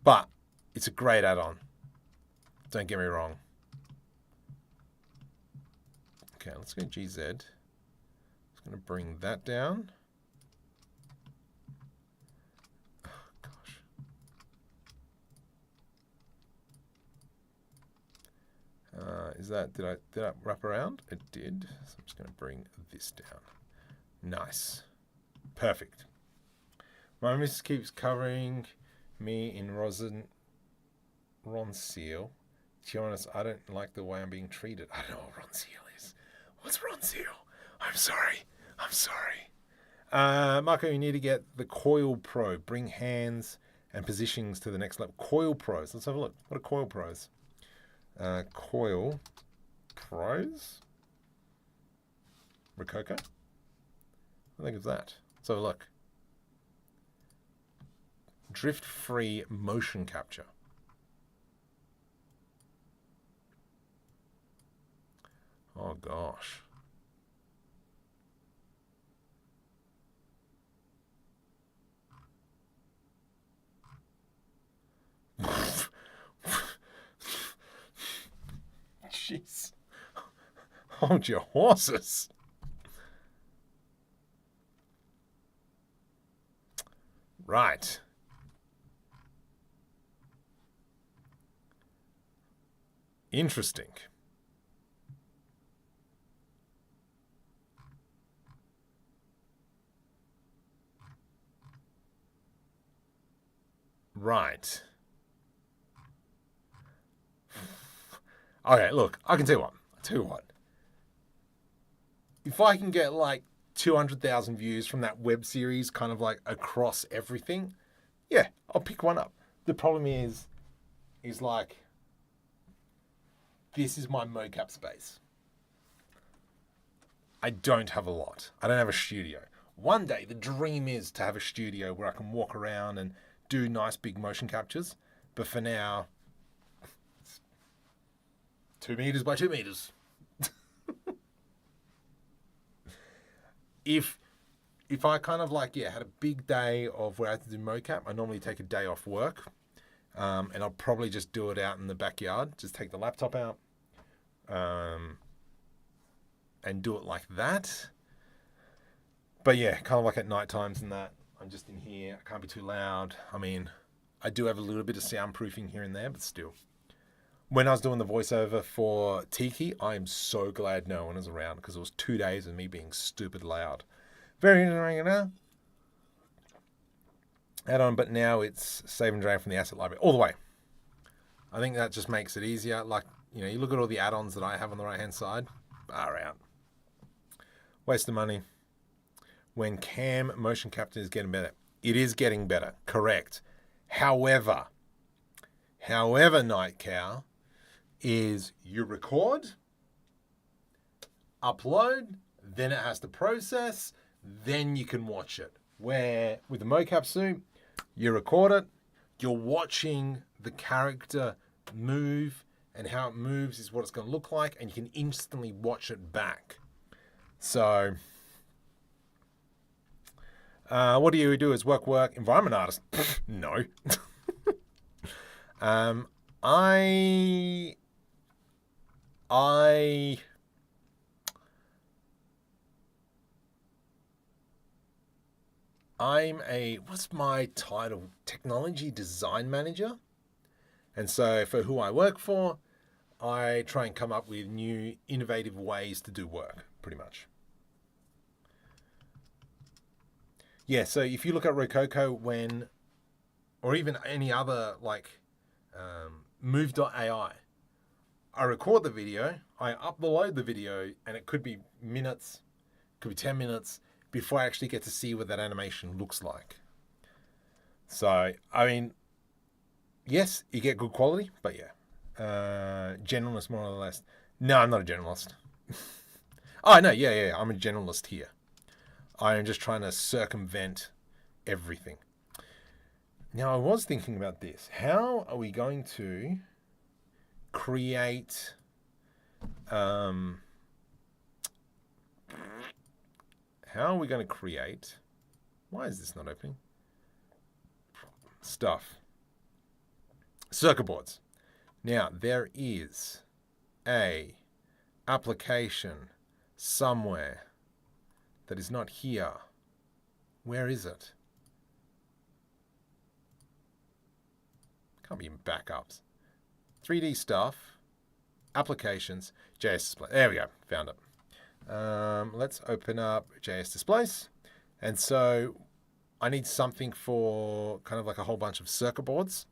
But it's a great add-on. Don't get me wrong. Okay, let's go GZ. Just going to bring that down. Did I wrap around? It did. So I'm just going to bring this down. Nice. Perfect. My missus keeps covering me in Ron Seal. To be honest, I don't like the way I'm being treated. I don't know what Ron Seal is. What's Ron Seal? I'm sorry. Marco, you need to get the Coil Pro. Bring hands and positionings to the next level. Coil Pros. Let's have a look. What are Coil Pros? Coil Pros. Rococo. I think of that. Let's have a look. Drift-free motion capture. Oh gosh. Jeez. Hold your horses. Right. Interesting. Right. Okay, look, I can tell you what. If I can get like 200,000 views from that web series, kind of like across everything, yeah, I'll pick one up. The problem is like, this is my MoCap space. I don't have a lot. I don't have a studio. One day, the dream is to have a studio where I can walk around and do nice big motion captures. But for now, 2 meters by 2 meters. If I kind of like, had a big day of where I had to do MoCap, I normally take a day off work. And I'll probably just do it out in the backyard. Just take the laptop out. And do it like that. But yeah, kind of like at night times and that, I'm just in here. I can't be too loud. I mean, I do have a little bit of soundproofing here and there, but still. When I was doing the voiceover for Tiki, I am so glad no one is around because it was 2 days of me being stupid loud. Very interesting now. Add on, but now it's save and drain from the asset library all the way. I think that just makes it easier. Like, you look at all the add-ons that I have on the right-hand side. Far out. Waste of money. When cam motion capture is getting better. It is getting better, correct. However, Night Cow, is you record, upload, then it has to process, then you can watch it. Where with the MoCap suit, you record it, you're watching the character move, and how it moves is what it's going to look like, and you can instantly watch it back. So, what do you do as work, environment artist? No. I'm what's my title? Technology design manager. And so for who I work for, I try and come up with new innovative ways to do work, pretty much. Yeah, so if you look at Rococo or even any other like Move.ai, I record the video, I upload the video, and it could be minutes, could be 10 minutes before I actually get to see what that animation looks like. So, I mean, yes, you get good quality, but yeah. Generalist, more or less. No, I'm not a generalist. Oh, no, yeah, I'm a generalist here. I am just trying to circumvent everything. Now, I was thinking about this. How are we going to create why is this not opening? Stuff. Circuit boards. Now, there is a application somewhere that is not here. Where is it? Can't be in backups. 3D stuff, applications, JS display. There we go, found it. Let's open up JS displays. And so I need something for kind of like a whole bunch of circuit boards.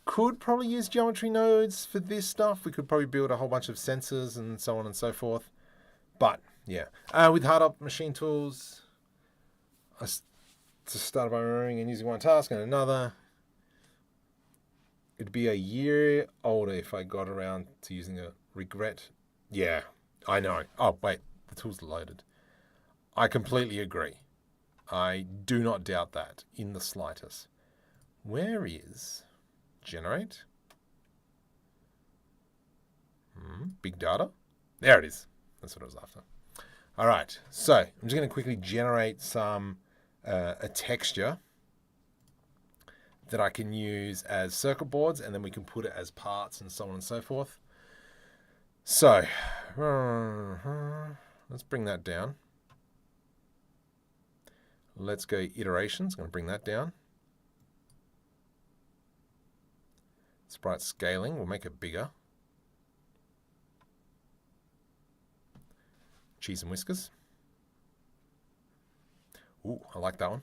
Could probably use geometry nodes for this stuff. We could probably build a whole bunch of sensors and so on and so forth. But yeah, with hard up machine tools, I started by remembering and using one task and another. It'd be a year older if I got around to using a regret. Yeah, I know. Oh, wait, the tool's loaded. I completely agree. I do not doubt that in the slightest. Where is generate? Big data. There it is. That's what I was after. All right, so I'm just going to quickly generate some a texture that I can use as circuit boards, and then we can put it as parts and so on and so forth. So, let's bring that down. Let's go iterations. I'm going to bring that down. Sprite scaling, we'll make it bigger. Cheese and whiskers. Ooh, I like that one.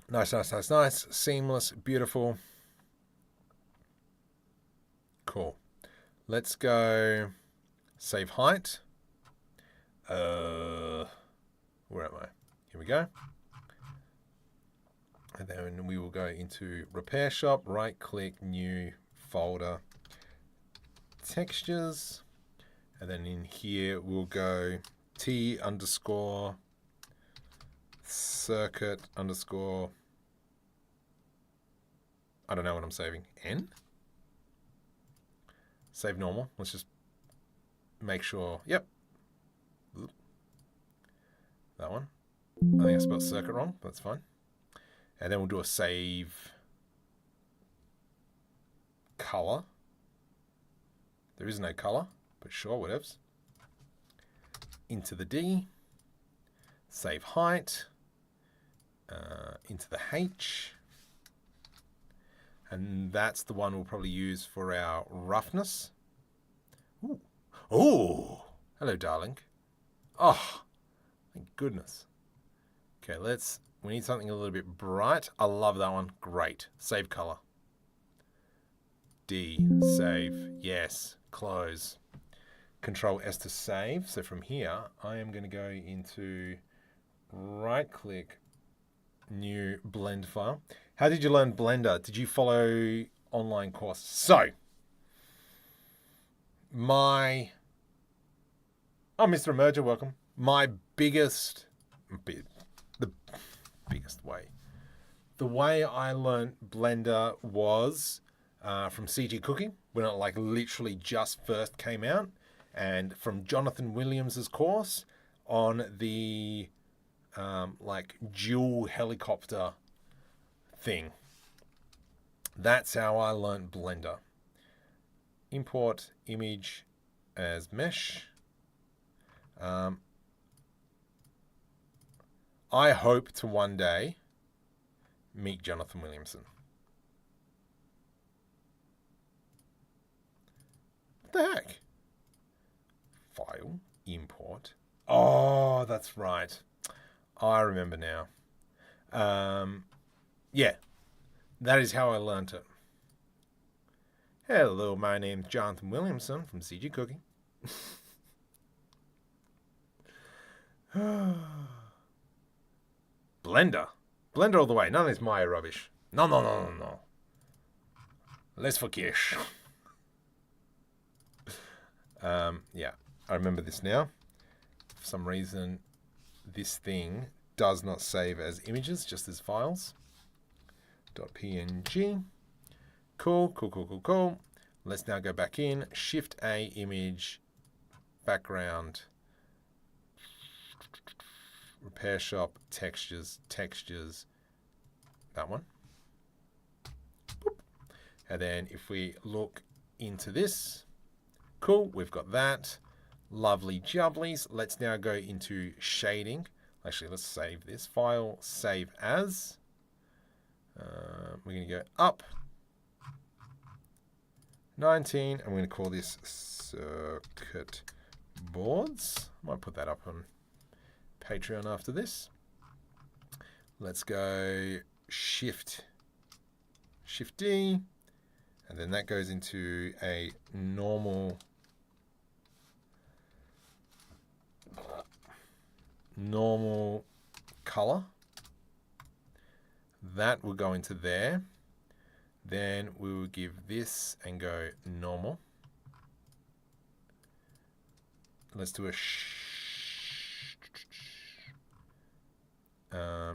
Nice, nice, nice, nice. Seamless, beautiful. Cool. Let's go save height. Where am I? Here we go. And then we will go into repair shop, right click, new folder, textures. And then in here, we'll go T underscore circuit underscore, I don't know what I'm saving, N? Save normal. Let's just make sure, yep. That one. I think I spelled circuit wrong, but that's fine. And then we'll do a save color. There is no color, but sure, whatevs. Into the D, save height, into the H, and that's the one we'll probably use for our roughness. Ooh. Oh, hello, darling. Oh, thank goodness. Okay, we need something a little bit bright. I love that one. Great. Save color. D, save. Yes. Close. Control S to save. So from here, I am going to go into right click, new blend file. How did you learn Blender? Did you follow online course? So, Mr. Emerger, welcome. The biggest way. The way I learned Blender was from CG Cooking, when it like literally just first came out, and from Jonathan Williams's course on the like dual helicopter thing. That's how I learned Blender. Import image as mesh. I hope to one day meet Jonathan Williamson. What the heck? File, import. Oh, that's right. I remember now. Yeah, that is how I learned it. Hello, my name's Jonathan Williamson from CG Cooking. Blender. Blender all the way. None of this Maya rubbish. No. Let's for cash. Yeah, I remember this now. For some reason, this thing does not save as images, just as files. .png. Cool. Let's now go back in. Shift A image, background, repair shop, textures, that one. Boop. And then if we look into this, cool, we've got that. Lovely jubblies. Let's now go into shading. Actually, let's save this file, save as. We're going to go up 19, and we're going to call this circuit boards. I might put that up on Patreon after this. Let's go Shift D, and then that goes into a normal color. That will go into there. Then we will give this and go normal. Let's do a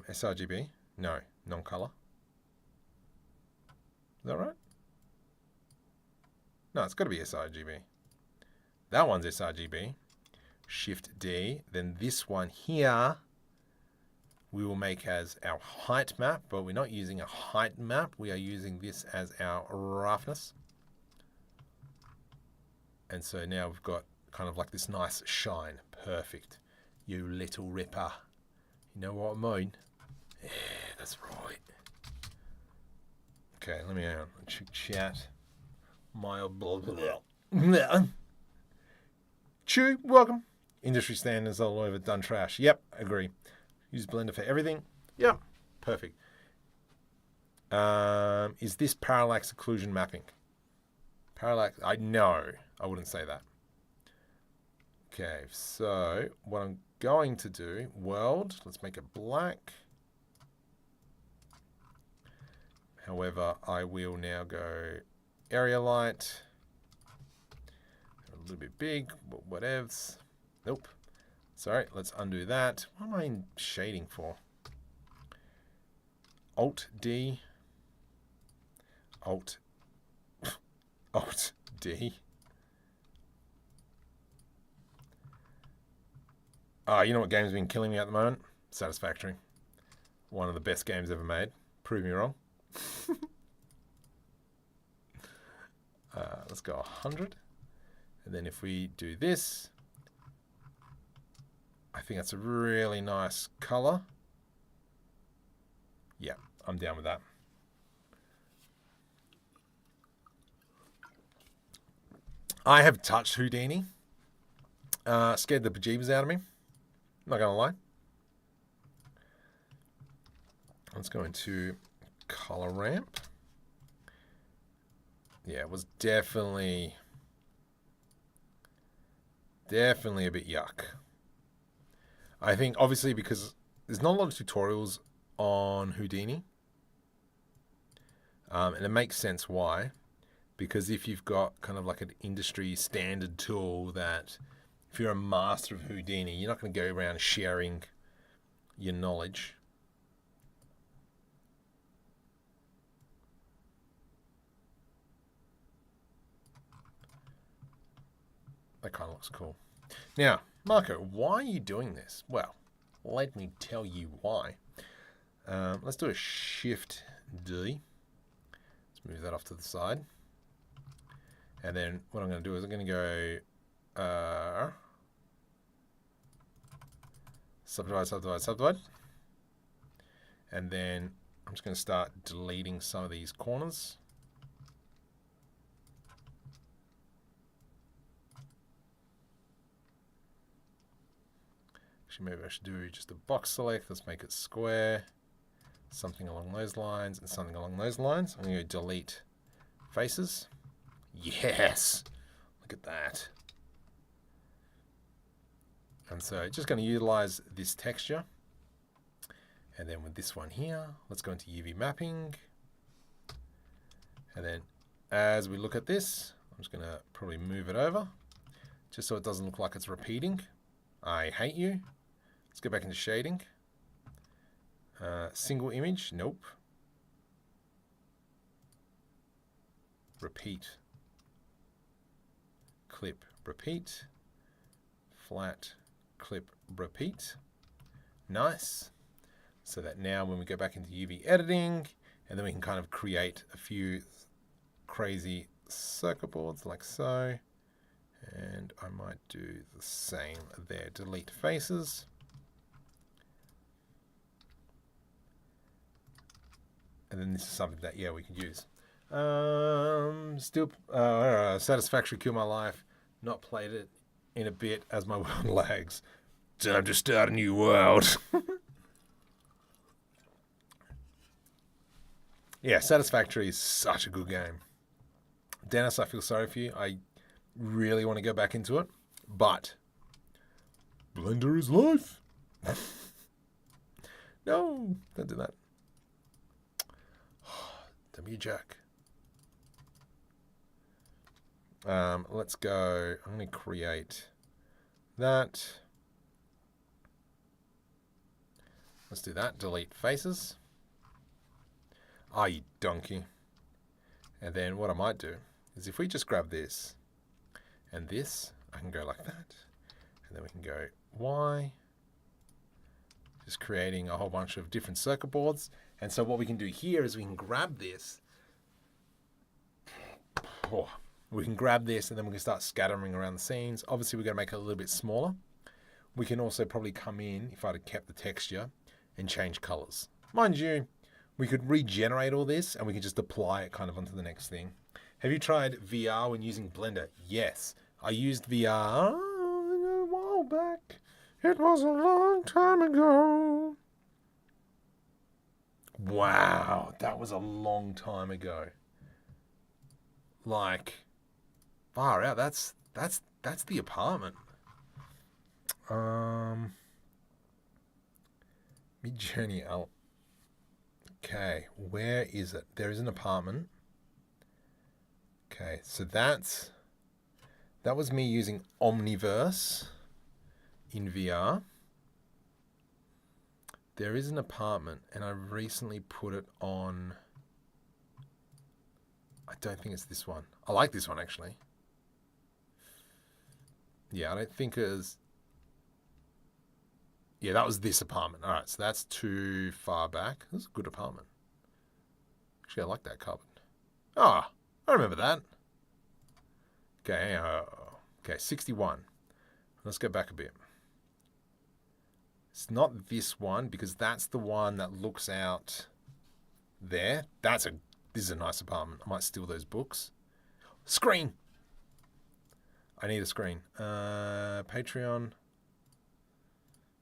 sRGB. No, non-color. Is that right? No, it's got to be sRGB. That one's sRGB. Shift D. Then this one here we will make as our height map, but we're not using a height map. We are using this as our roughness. And so now we've got kind of like this nice shine. Perfect. You little ripper. You know what I mean? Yeah, that's right. Okay, let me chat. My blah, blah, blah. Chew, welcome. Industry standards all over, done trash. Yep, agree. Use Blender for everything. Yep, perfect. Is this parallax occlusion mapping? Parallax, no, I wouldn't say that. Okay, so what I'm going to do, world, let's make it black. However, I will now go area light. A little bit big, but whatevs. Nope. Sorry, let's undo that. What am I in shading for? Alt D. Alt D. You know what game's been killing me at the moment? Satisfactory. One of the best games ever made. Prove me wrong. Let's go 100. And then if we do this, I think that's a really nice color. Yeah, I'm down with that. I have touched Houdini. Scared the bejeebers out of me. Not gonna lie. Let's go into color ramp. Yeah, it was definitely a bit yuck. I think obviously because there's not a lot of tutorials on Houdini. And it makes sense why. Because if you've got kind of like an industry standard tool that if you're a master of Houdini, you're not going to go around sharing your knowledge. That kind of looks cool. Now, Marco, why are you doing this? Well, let me tell you why. Let's do a Shift D. Let's move that off to the side. And then what I'm going to do is I'm going to go subdivide, subdivide, subdivide. And then I'm just going to start deleting some of these corners. Actually, maybe I should do just a box select. Let's make it square. Something along those lines and something along those lines. I'm going to delete faces. Yes! Look at that. And so just going to utilize this texture. And then with this one here, let's go into UV mapping. And then as we look at this, I'm just going to probably move it over just so it doesn't look like it's repeating. I hate you. Let's go back into shading. Single image, nope. Repeat. Clip, repeat. Flat, clip, repeat. Nice. So that now when we go back into UV editing, and then we can kind of create a few crazy circuit boards like so. And I might do the same there. Delete faces. And then this is something that, yeah, we could use. Still, Satisfactory Kill My Life. Not played it in a bit as my world lags. Time to start a new world. Yeah, Satisfactory is such a good game. Dennis, I feel sorry for you. I really want to go back into it, but Blender is life. No, don't do that. W Jack. Let's go. I'm going to create that. Let's do that. Delete faces. Ah, you donkey. And then what I might do is if we just grab this and this, I can go like that. And then we can go Y, just creating a whole bunch of different circuit boards. And so what we can do here is we can grab this. We can grab this and then we can start scattering around the scenes. Obviously, we're going to make it a little bit smaller. We can also probably come in, if I'd have kept the texture, and change colors. Mind you, we could regenerate all this and we can just apply it kind of onto the next thing. Have you tried VR when using Blender? Yes. I used VR a while back. It was a long time ago. Wow, that was a long time ago. Like, far out. That's the apartment. Mid-Journey out. Okay, where is it? There is an apartment. Okay, so that was me using Omniverse in VR. There is an apartment, and I recently put it on. I don't think it's this one. I like this one, actually. Yeah, I don't think it was. Yeah, that was this apartment. All right, so that's too far back. This is a good apartment. Actually, I like that cupboard. Ah, I remember that. Okay, okay, 61. Let's go back a bit. It's not this one because that's the one that looks out there. This is a nice apartment. I might steal those books. Screen. I need a screen. Patreon.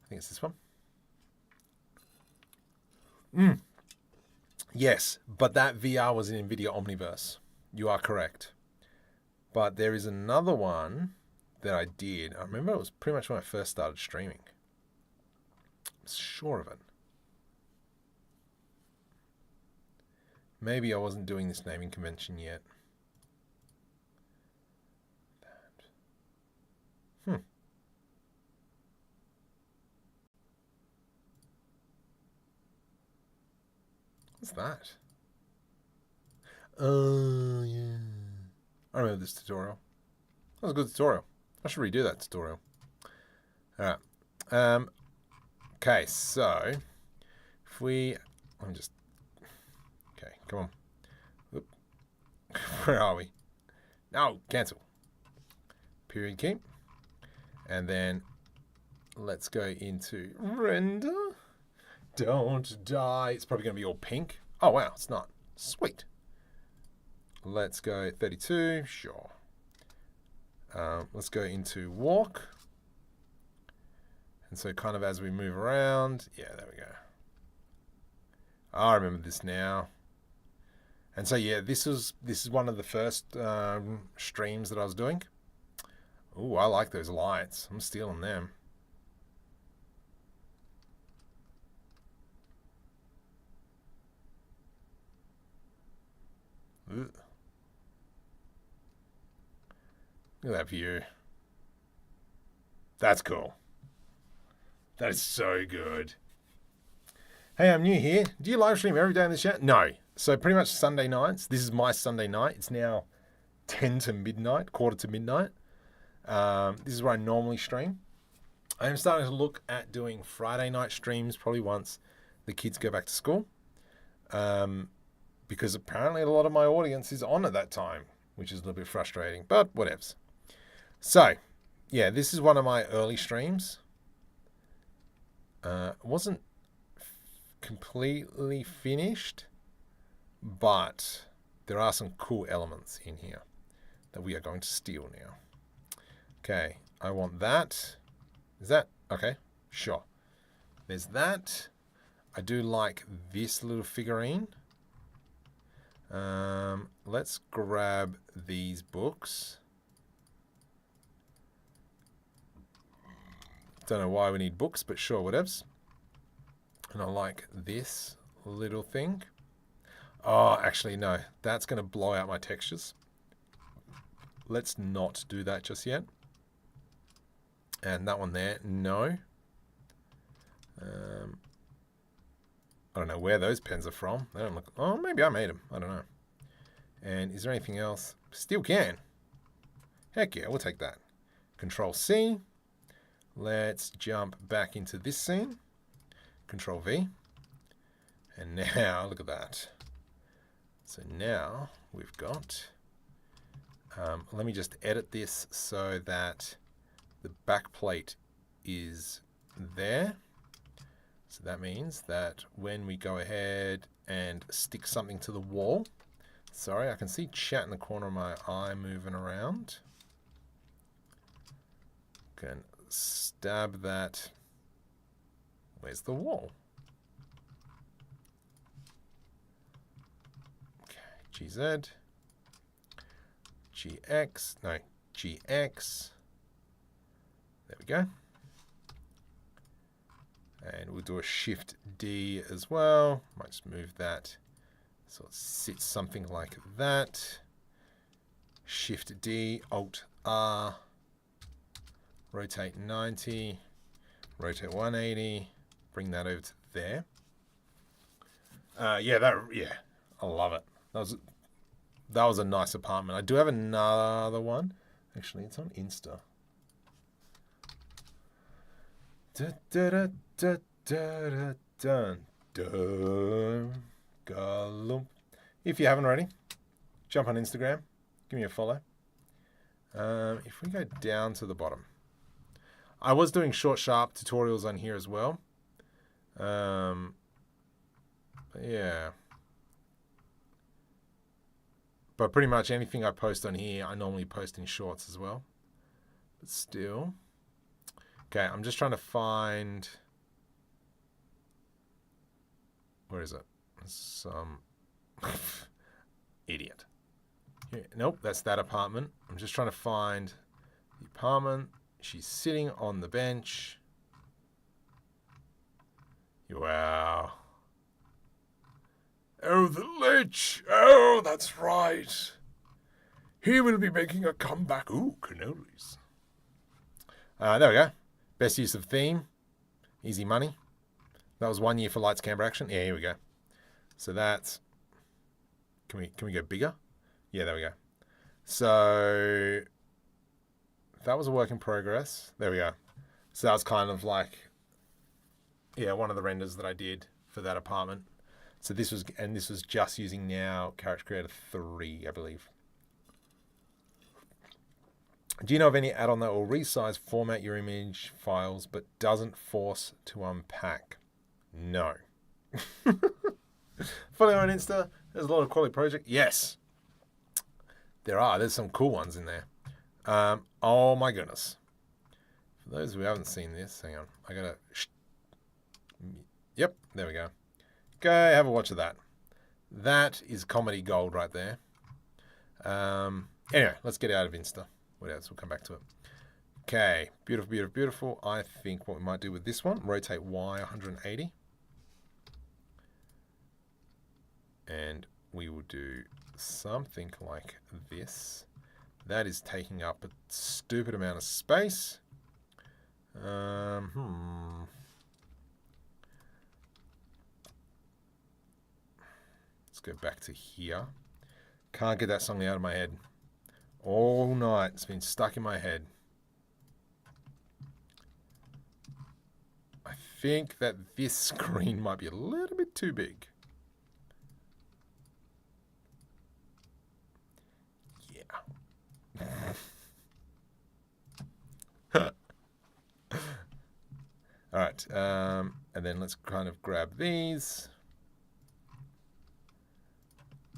I think it's this one. Yes, but that VR was in NVIDIA Omniverse. You are correct. But there is another one that I did. I remember it was pretty much when I first started streaming. I'm sure of it. Maybe I wasn't doing this naming convention yet. What's that? Oh, yeah. I remember this tutorial. That was a good tutorial. I should redo that tutorial. All right. Okay, so if we... Let me just... Okay, come on. Oop. Where are we? No, cancel. Period key. And then let's go into render. Don't die. It's probably going to be all pink. Oh, wow, it's not. Sweet. Let's go 32. Sure. Let's go into walk. And so kind of as we move around. Yeah, there we go. I remember this now. And so, yeah, this is one of the first streams that I was doing. Ooh, I like those lights. I'm stealing them. Ugh. Look at that view. That's cool. That is so good. Hey, I'm new here. Do you live stream every day in the chat? No. So pretty much Sunday nights. This is my Sunday night. It's now 10 to midnight, quarter to midnight. This is where I normally stream. I am starting to look at doing Friday night streams probably once the kids go back to school. Because apparently a lot of my audience is on at that time, which is a little bit frustrating, but whatevs. So, yeah, this is one of my early streams. It wasn't completely finished, but there are some cool elements in here that we are going to steal now. Okay, I want that. Is that? Okay, sure. There's that. I do like this little figurine. Let's grab these books. Don't know why we need books, but sure, whatevs. And I like this little thing. Oh, actually, no. That's going to blow out my textures. Let's not do that just yet. And that one there, no. I don't know where those pens are from. They don't look... Oh, maybe I made them. I don't know. And is there anything else? Still can. Heck yeah, we'll take that. Control C. Let's jump back into this scene. Control V. And now, look at that. So now we've got, let me just edit this so that the back plate is there. So that means that when we go ahead and stick something to the wall, sorry, I can see chat in the corner of my eye moving around. Can stab that. Where's the wall? Okay, GZ, GX, no, GX. There we go. And we'll do a Shift D as well. Might just move that so it sits something like that. Shift D, Alt R, rotate 90, rotate 180, bring that over to there. Yeah, I love it. That was a nice apartment. I do have another one. Actually, it's on Insta. Da, da, da, da, da, da, da, da. If you haven't already, jump on Instagram, give me a follow. If we go down to the bottom, I was doing short, sharp tutorials on here as well. Yeah. But pretty much anything I post on here, I normally post in shorts as well. But still. Okay, I'm just trying to find... Where is it? Some... Idiot. Here. Nope, that's that apartment. I'm just trying to find the apartment. She's sitting on the bench. Wow. Oh, the Lich! Oh, that's right. He will be making a comeback. Ooh, cannolis. There we go. Best use of theme. Easy money. That was 1 year for Lights Camera Action. Yeah, here we go. So that's... Can we go bigger? Yeah, there we go. So... That was a work in progress. There we go. So that was kind of like... Yeah, one of the renders that I did for that apartment. So this was... And this was just using now Character Creator 3, I believe. Do you know of any add-on that will resize, format your image files, but doesn't force to unpack? No. Follow on Insta. There's a lot of quality projects. Yes. There are. There's some cool ones in there. Oh my goodness. For those who haven't seen this, hang on. I gotta... Yep, there we go. Go have a watch of that. That is comedy gold right there. Anyway, let's get out of Insta. What else? We'll come back to it. Okay, beautiful, beautiful, beautiful. I think what we might do with this one, rotate Y 180. And we will do something like this. That is taking up a stupid amount of space. Let's go back to here. Can't get that song out of my head. All night, it's been stuck in my head. I think that this screen might be a little bit too big. Yeah. All right, and then let's kind of grab these.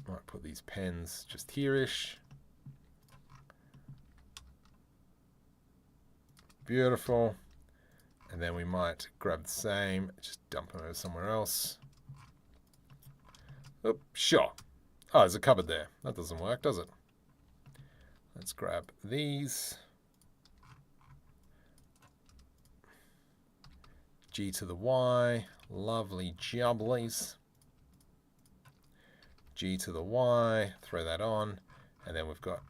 Might put these pens just here-ish. Beautiful. And then we might grab the same, just dump them over somewhere else. Oop, sure. Oh, there's a cupboard there. That doesn't work, does it? Let's grab these. G to the Y. Lovely jubblies. G to the Y. Throw that on. And then we've got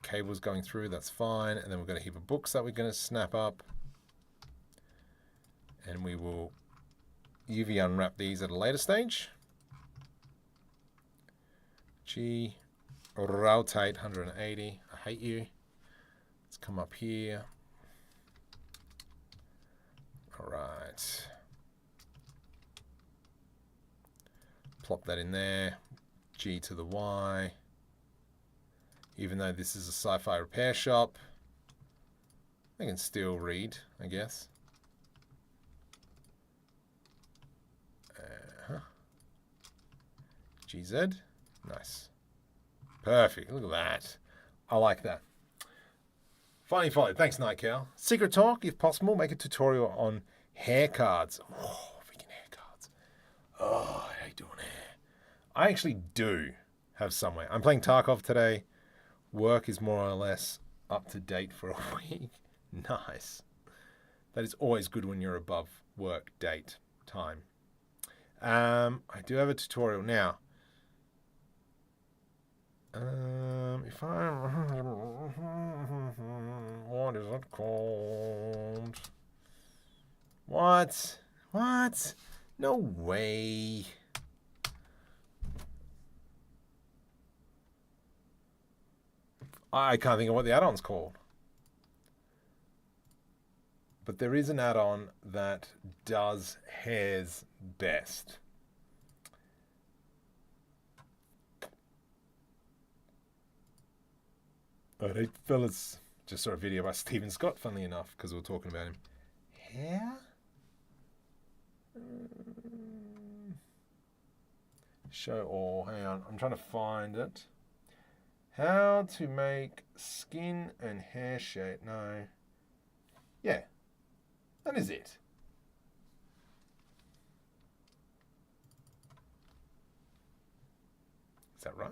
cables going through, that's fine. And then we've got a heap of books that we're going to snap up. And we will UV unwrap these at a later stage. G, rotate 180. I hate you. Let's come up here. All right. Plop that in there. G to the Y. Even though this is a sci-fi repair shop, I can still read, I guess. GZ. Nice. Perfect. Look at that. I like that. Finally followed. Thanks, Night Cow. Secret talk, if possible, make a tutorial on hair cards. Oh, freaking hair cards. Oh, I hate doing hair. I actually do have somewhere. I'm playing Tarkov today. Work is more or less up to date for a week. Nice. That is always good when you're above work date time. I do have a tutorial now. If I... What is it called? What? What? No way. I can't think of what the add-on's called. But there is an add-on that does hairs best. Alright, fellas. Just saw a video by Stephen Scott, funnily enough, because we were talking about him. Hair? Show all. Hang on, I'm trying to find it. How to make skin and hair shade. No. Yeah. That is it. Is that right?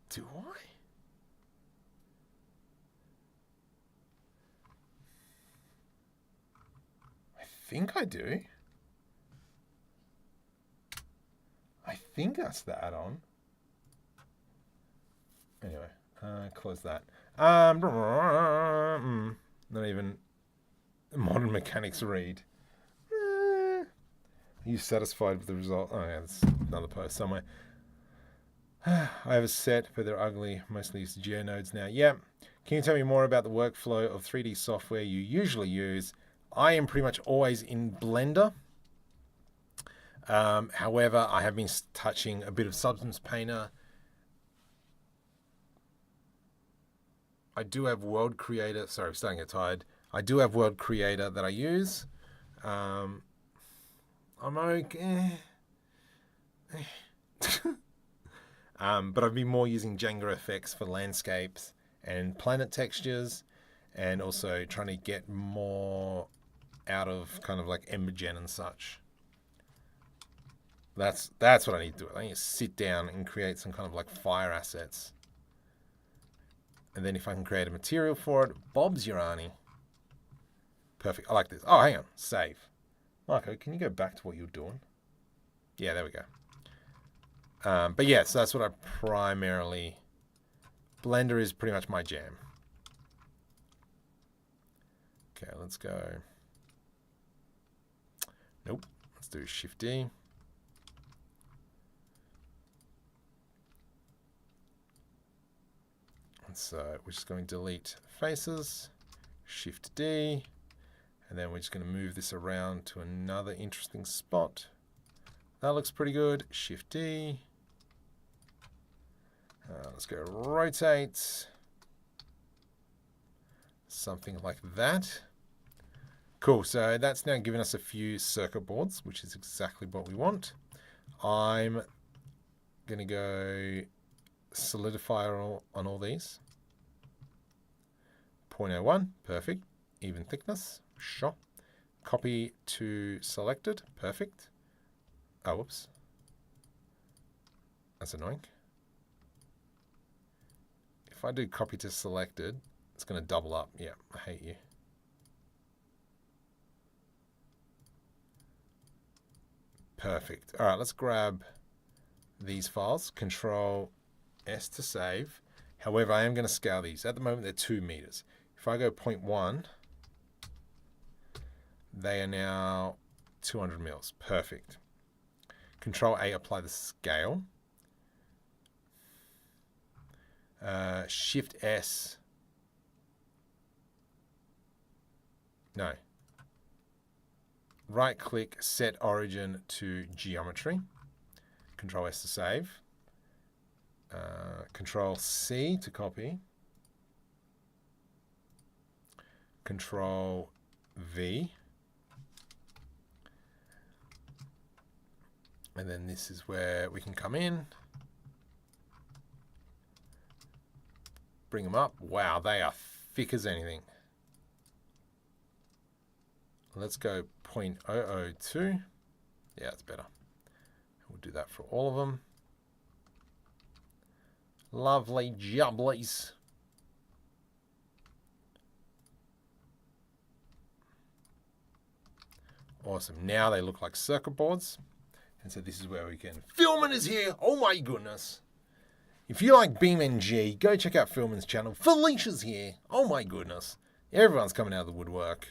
Do I? I think I do. I think that's the add-on. Anyway, close that. Not even modern mechanics read. Are you satisfied with the result? Oh yeah, that's another post somewhere. I have a set, but they're ugly. Mostly use geonodes now. Yeah. Can you tell me more about the workflow of 3D software you usually use? I am pretty much always in Blender. However, I have been touching a bit of Substance Painter. I do have World Creator. Sorry, I'm starting to get tired. I do have World Creator that I use. I'm okay. But I've been more using Jenga effects for landscapes and planet textures, and also trying to get more out of kind of like Embergen and such. That's what I need to do. I need to sit down and create some kind of like fire assets. And then if I can create a material for it, Bob's your Arnie. Perfect. I like this. Oh, hang on. Save. Marco, can you go back to what you're doing? Yeah, there we go. But yeah, so that's what I primarily... Blender is pretty much my jam. Okay, let's go. Nope. Let's do Shift D. And so we're just going to delete faces, Shift D, and then we're just going to move this around to another interesting spot. That looks pretty good. Shift D. Let's go rotate. Something like that. Cool, so that's now given us a few circuit boards, which is exactly what we want. I'm going to go solidify on all these. 0.01, perfect. Even thickness, sure. Copy to selected, perfect. Oh, whoops. That's annoying. If I do copy to selected, it's going to double up. Yeah, I hate you. Perfect. All right, let's grab these files. Control S to save. However, I am going to scale these. At the moment, they're 2 meters. If I go 0.1, they are now 200 mils. Perfect. Control A, apply the scale. Shift S. No. Right click, set origin to geometry. Control S to save. Control C to copy. Control V. And then this is where we can come in. Bring them up. Wow, they are thick as anything. Let's go 0.002. Yeah, it's better. We'll do that for all of them. Lovely jubblies. Awesome. Now they look like circuit boards. And so this is where we can... Filmin is here! Oh my goodness! If you like BeamNG, go check out Filmin's channel. Felicia's here! Oh my goodness. Everyone's coming out of the woodwork.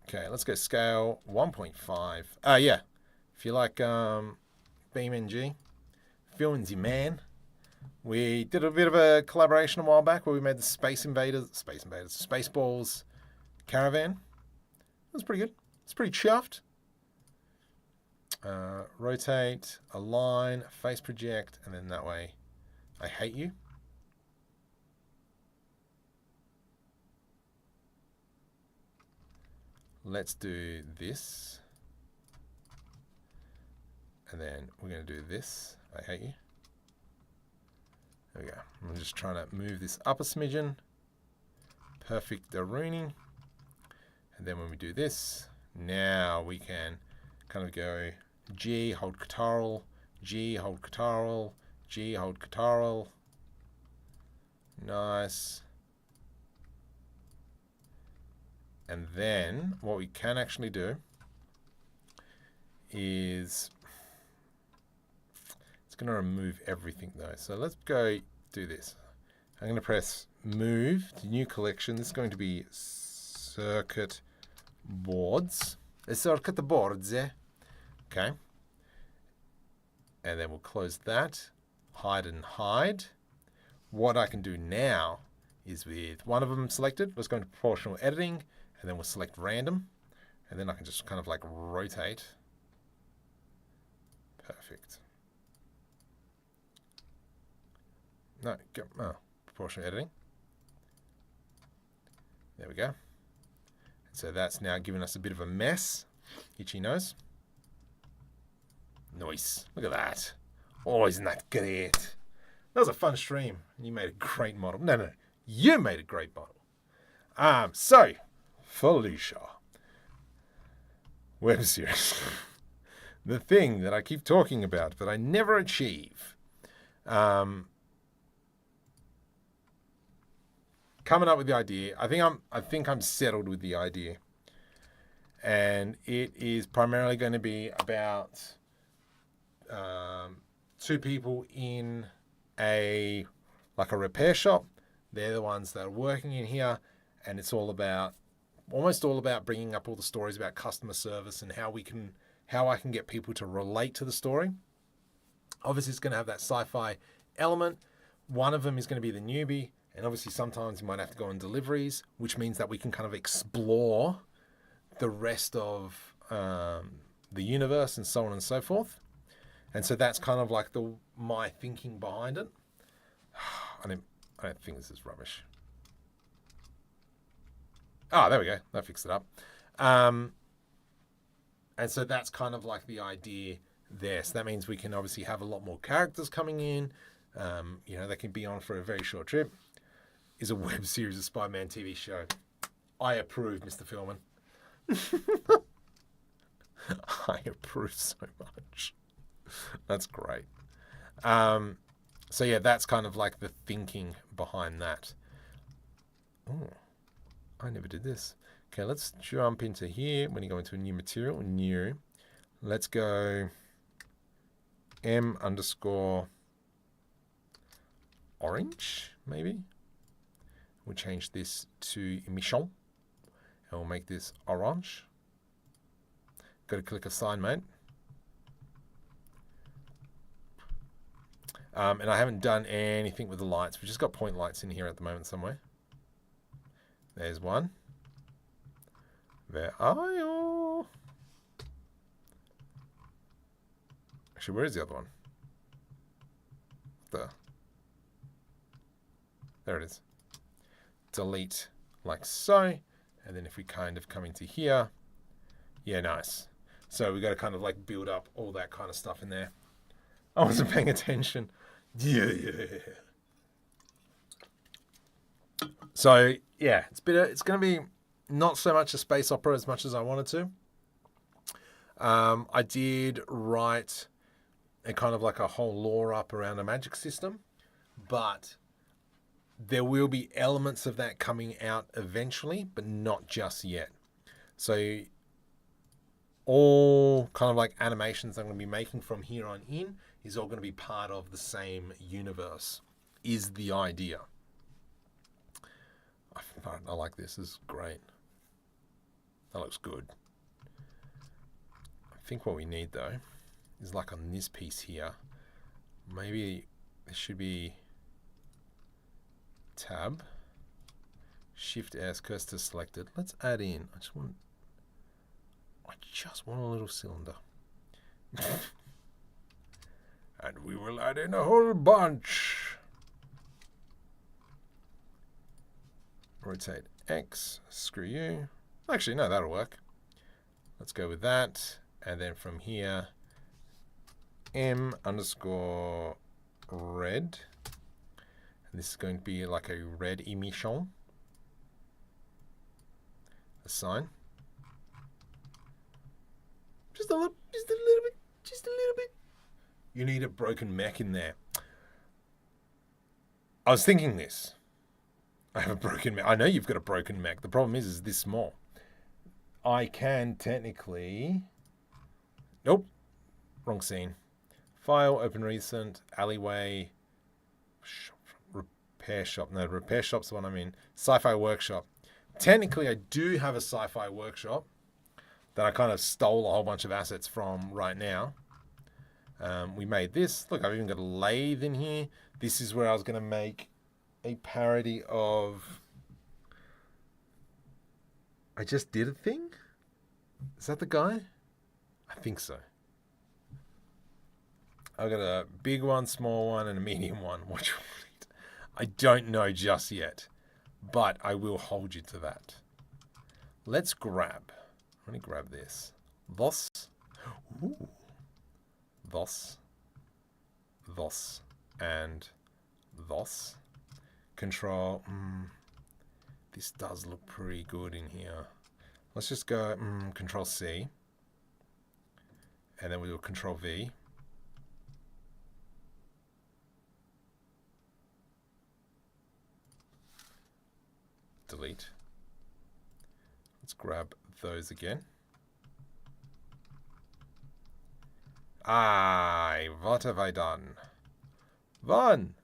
Okay, let's go scale 1.5. Yeah. If you like BeamNG, Filmin's your man. We did a bit of a collaboration a while back where we made the Spaceballs caravan. It was pretty good. It's pretty chuffed. Rotate, align, face project, and then that way I hate you. Let's do this. And then we're going to do this. I hate you. There we go. I'm just trying to move this up a smidgen. Perfect Rooney. And then when we do this, now we can kind of go G, hold Ctrl, G, hold Ctrl, G, hold Ctrl. Nice. And then what we can actually do is, it's going to remove everything though. So let's go do this. I'm going to press move to new collection. This is going to be circuit boards. Circuit boards, yeah. Okay. And then we'll close that. Hide and hide. What I can do now is with one of them selected, let's go into proportional editing, and then we'll select random. And then I can just kind of like rotate. Perfect. No, go, proportional editing. There we go. So that's now giving us a bit of a mess. Itchy nose. Nice. Look at that. Oh, isn't that great? That was a fun stream. You made a great model. No. You made a great model. So, Felicia. Webseries. The thing that I keep talking about, but I never achieve. Coming up with the idea. I think I'm settled with the idea. And it is primarily going to be about two people in a repair shop. They're the ones that are working in here, and it's almost all about bringing up all the stories about customer service and how I can get people to relate to the story. Obviously, it's going to have that sci-fi element. One of them is going to be the newbie, and obviously sometimes you might have to go on deliveries, which means that we can kind of explore the rest of the universe and so on and so forth. And so that's kind of like my thinking behind it. I don't think this is rubbish. There we go. That fixed it up. And so that's kind of like the idea there. So that means we can obviously have a lot more characters coming in. They can be on for a very short trip. Is a web series, a Spider-Man TV show. I approve, Mr. Filmin. I approve so much. That's great. So yeah, that's kind of like the thinking behind that. Oh, I never did this. Okay, let's jump into here. When you go into a new material, new, let's go M_orange, maybe. We'll change this to Emission, and we'll make this orange. Got to click assign mode. And I haven't done anything with the lights. We've just got point lights in here at the moment somewhere. There's one. Where are you? Actually, where is the other one? There it is. Delete like so. And then if we kind of come into here, yeah, nice. So we got to kind of like build up all that kind of stuff in there. I wasn't paying attention. Yeah. So yeah, it's going to be not so much a space opera as much as I wanted to. I did write a kind of like a whole lore up around a magic system, but there will be elements of that coming out eventually, but not just yet. So all kind of like animations I'm going to be making from here on in is all going to be part of the same universe, is the idea. I like this. This is great. That looks good. I think what we need though is like on this piece here, maybe there should be tab, shift S, cursor selected. Let's add in, I just want a little cylinder. And we will add in a whole bunch. Rotate X, screw you. Actually, no, that'll work. Let's go with that. And then from here, M underscore red. And this is going to be like a red emission. Assign. Just a little bit. You need a broken mech in there. I was thinking this. I have a broken mech. I know you've got a broken mech. The problem is this small. I can technically... Nope. Wrong scene. File, open recent, alleyway, repair shop. No, repair shop's the one I'm in. Sci-Fi workshop. Technically, I do have a sci-fi workshop that I kind of stole a whole bunch of assets from right now. We made this. Look, I've even got a lathe in here. This is where I was going to make a parody of... I just did a thing? Is that the guy? I think so. I've got a big one, small one, and a medium one. What you want? I don't know just yet, but I will hold you to that. Let's grab. Let me grab this. Thus. Ooh. Thus. Thus. And thus. Control. This does look pretty good in here. Let's just go Control C. And then we'll do Control V. Delete. Let's grab those again. What have I done? One.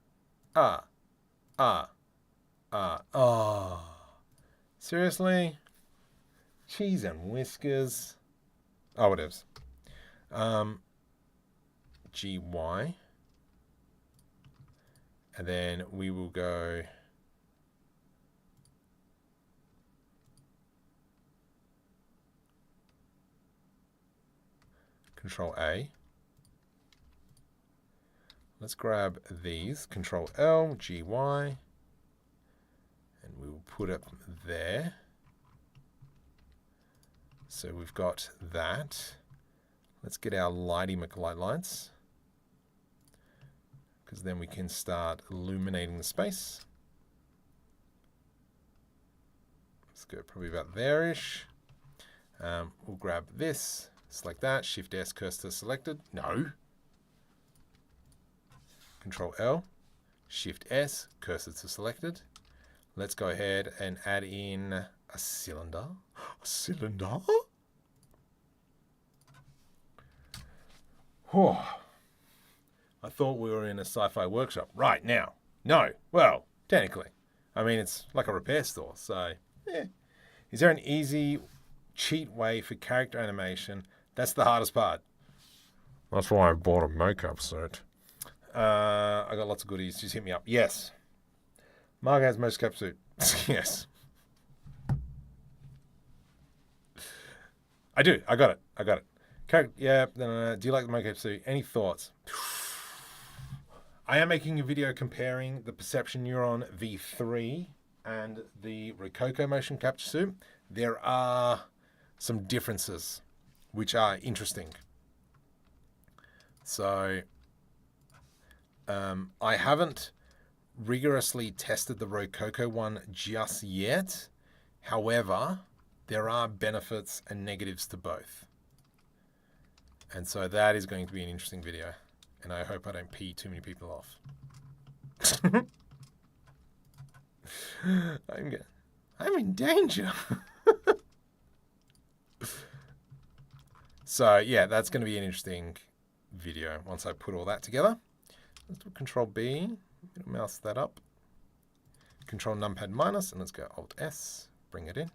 Seriously? Cheese and whiskers. Oh, whatevs. GY. And then we will go... Control A. Let's grab these. Control L, GY. And we will put it there. So we've got that. Let's get our lighty McLight lights, because then we can start illuminating the space. Let's go probably about there-ish. We'll grab this, select that, Shift S, cursor selected. No. Control L, Shift S, cursor to selected. Let's go ahead and add in a cylinder. A cylinder? Oh, I thought we were in a sci-fi workshop. Right now. No. Well, technically. I mean, it's like a repair store, so yeah. Is there an easy, cheat way for character animation That's the hardest part. That's why I bought a MoCap set. I got lots of goodies. Just hit me up. Yes. Mark has MoCap suit. Yes. I do. I got it. Yeah. Do you like the MoCap suit? Any thoughts? I am making a video comparing the Perception Neuron V3 and the Rococo motion capture suit. There are some differences which are interesting. So I haven't rigorously tested the Rococo one just yet. However, there are benefits and negatives to both. And so that is going to be an interesting video. And I hope I don't pee too many people off. I'm in danger. So yeah, that's going to be an interesting video once I put all that together. Let's do Control B, mouse that up. Control numpad minus, and let's go Alt S, bring it in.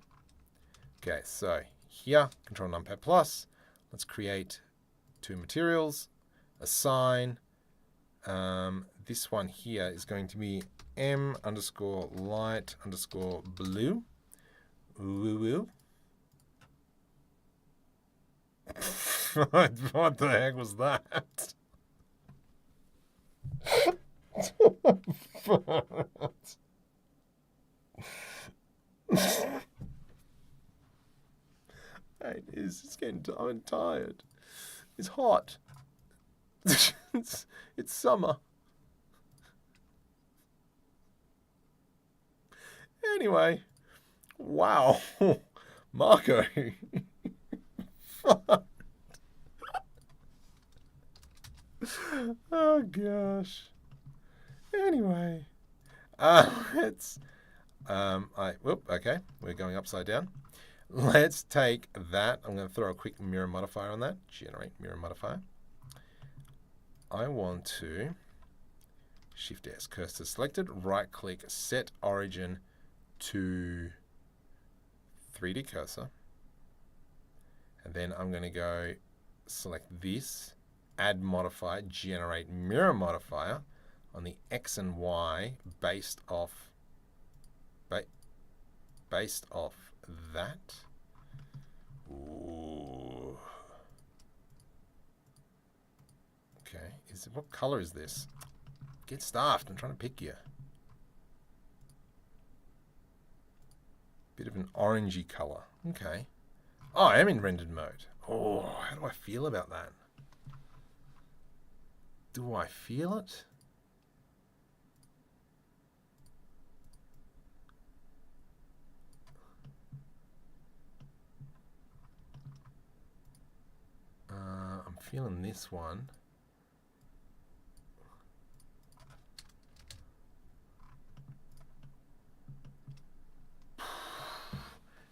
Okay, so here, Control numpad plus. Let's create two materials, assign. This one here is going to be M_light_blue. Woo. What the heck was that? I'm tired. It's hot. It's summer. Anyway, wow, Marco. Oh gosh. Anyway, okay, we're going upside down. Let's take that. I'm going to throw a quick mirror modifier on that. Generate mirror modifier. I want to Shift S, cursor selected, right click, set origin to 3D cursor. And then I'm going to go select this, add modifier, generate mirror modifier on the X and Y based off that. Ooh. Okay, what color is this? Get stuffed, I'm trying to pick you. Bit of an orangey color. Okay. Oh, I am in rendered mode. Oh, how do I feel about that? Do I feel it? I'm feeling this one.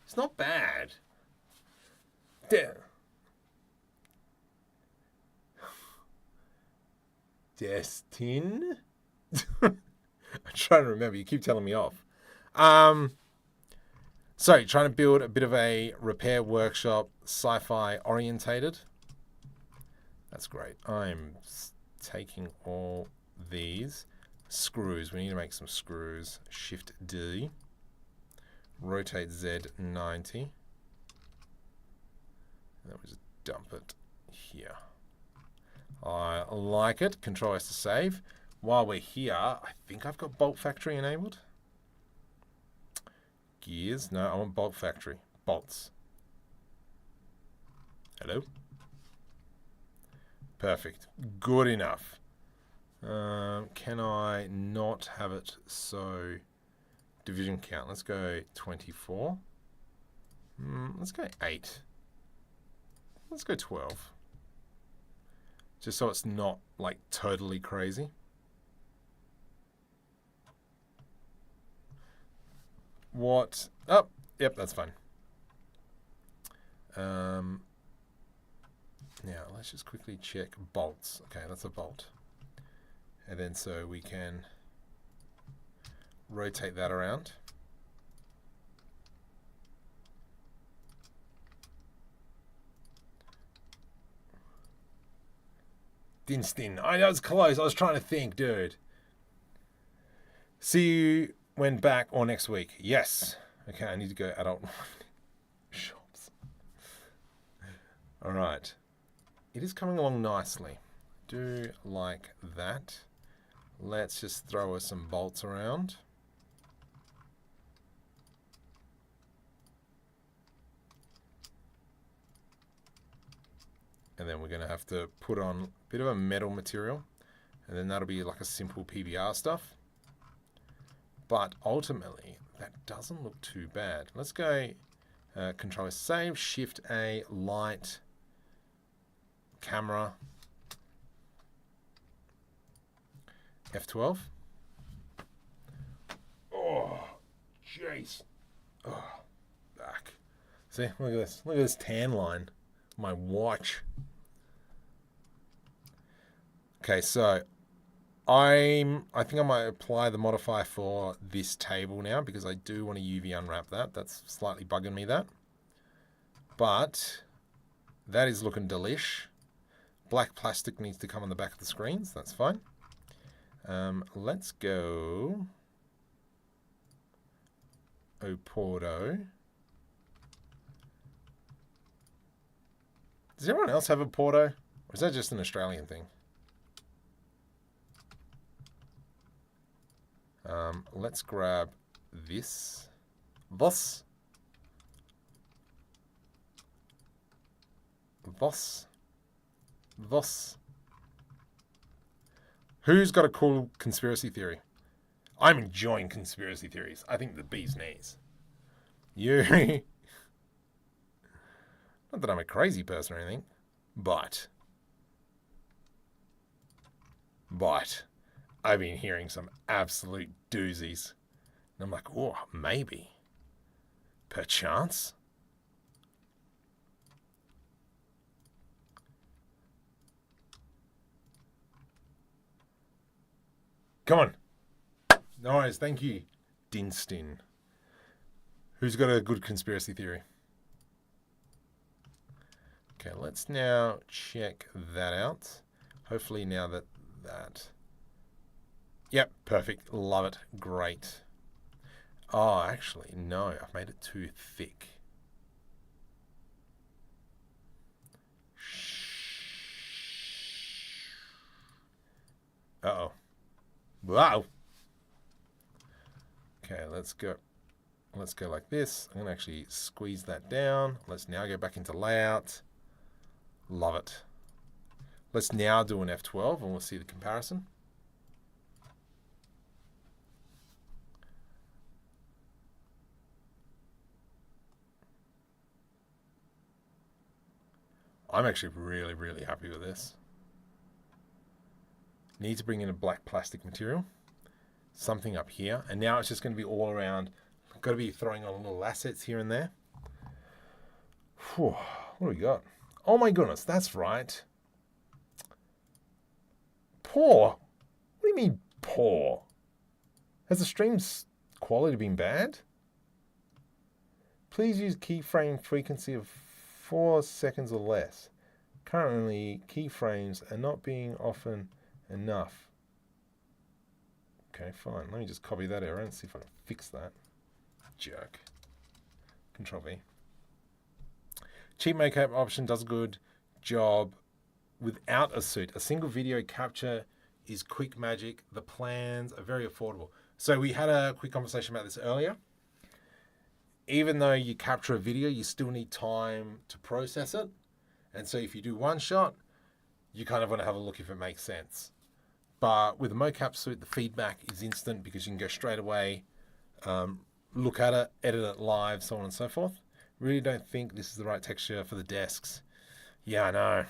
It's not bad. Destin? I'm trying to remember. You keep telling me off. So, trying to build a bit of a repair workshop, sci-fi orientated. That's great. I'm taking all these screws. We need to make some screws. Shift D. Rotate Z 90. And then we just dump it here. I like it. Control S to save. While we're here, I think I've got Bolt Factory enabled. Gears. No, I want Bolt Factory. Bolts. Hello? Perfect. Good enough. Can I not have it so... Division count. Let's go 24. Let's go 8. Let's go 12. Just so it's not like totally crazy. What? Oh, yep, that's fine. Now let's just quickly check bolts. Okay, that's a bolt. And then so we can rotate that around. Dinstin. I know it's close. I was trying to think, dude. See you when back or next week. Yes. Okay, I need to go adult shops. All right. It is coming along nicely. Do like that. Let's just throw us some bolts around. And then we're going to have to put on a bit of a metal material. And then that'll be like a simple PBR stuff. But ultimately, that doesn't look too bad. Let's go Control Save, Shift A, Light, Camera, F12. Oh, jeez. Oh, back. See, look at this. Look at this tan line. My watch. Okay, so I think I might apply the modifier for this table now because I do want to UV unwrap that. That's slightly bugging me, that. But that is looking delish. Black plastic needs to come on the back of the screens. That's fine. Let's go Oporto. Does everyone else have a Porto? Or is that just an Australian thing? Let's grab this. Thus. Who's got a cool conspiracy theory? I'm enjoying conspiracy theories. I think the bee's knees. You. Not that I'm a crazy person or anything, but I've been hearing some absolute doozies. And I'm like, oh, maybe. Perchance. Come on. No worries, thank you, Dinstin. Who's got a good conspiracy theory? Okay, let's now check that out. Hopefully now that... Yep, perfect. Love it. Great. Oh, actually, no. I've made it too thick. Uh-oh. Wow. Okay, let's go. Let's go like this. I'm going to actually squeeze that down. Let's now go back into layout. Love it. Let's now do an F12 and we'll see the comparison. I'm actually really, really happy with this. Need to bring in a black plastic material. Something up here. And now it's just going to be all around. I've got to be throwing on little assets here and there. Whew, what do we got? Oh my goodness, that's right. Poor. What do you mean poor? Has the stream's quality been bad? Please use keyframe frequency of 4 seconds or less. Currently, keyframes are not being often enough. Okay, fine. Let me just copy that error and see if I can fix that. Jerk. Control V. Cheap MoCap option does a good job without a suit. A single video capture is quick magic. The plans are very affordable. So we had a quick conversation about this earlier. Even though you capture a video, you still need time to process it. And so if you do one shot, you kind of want to have a look if it makes sense. But with a MoCap suite, the feedback is instant because you can go straight away, look at it, edit it live, so on and so forth. Really don't think this is the right texture for the desks. Yeah, I know.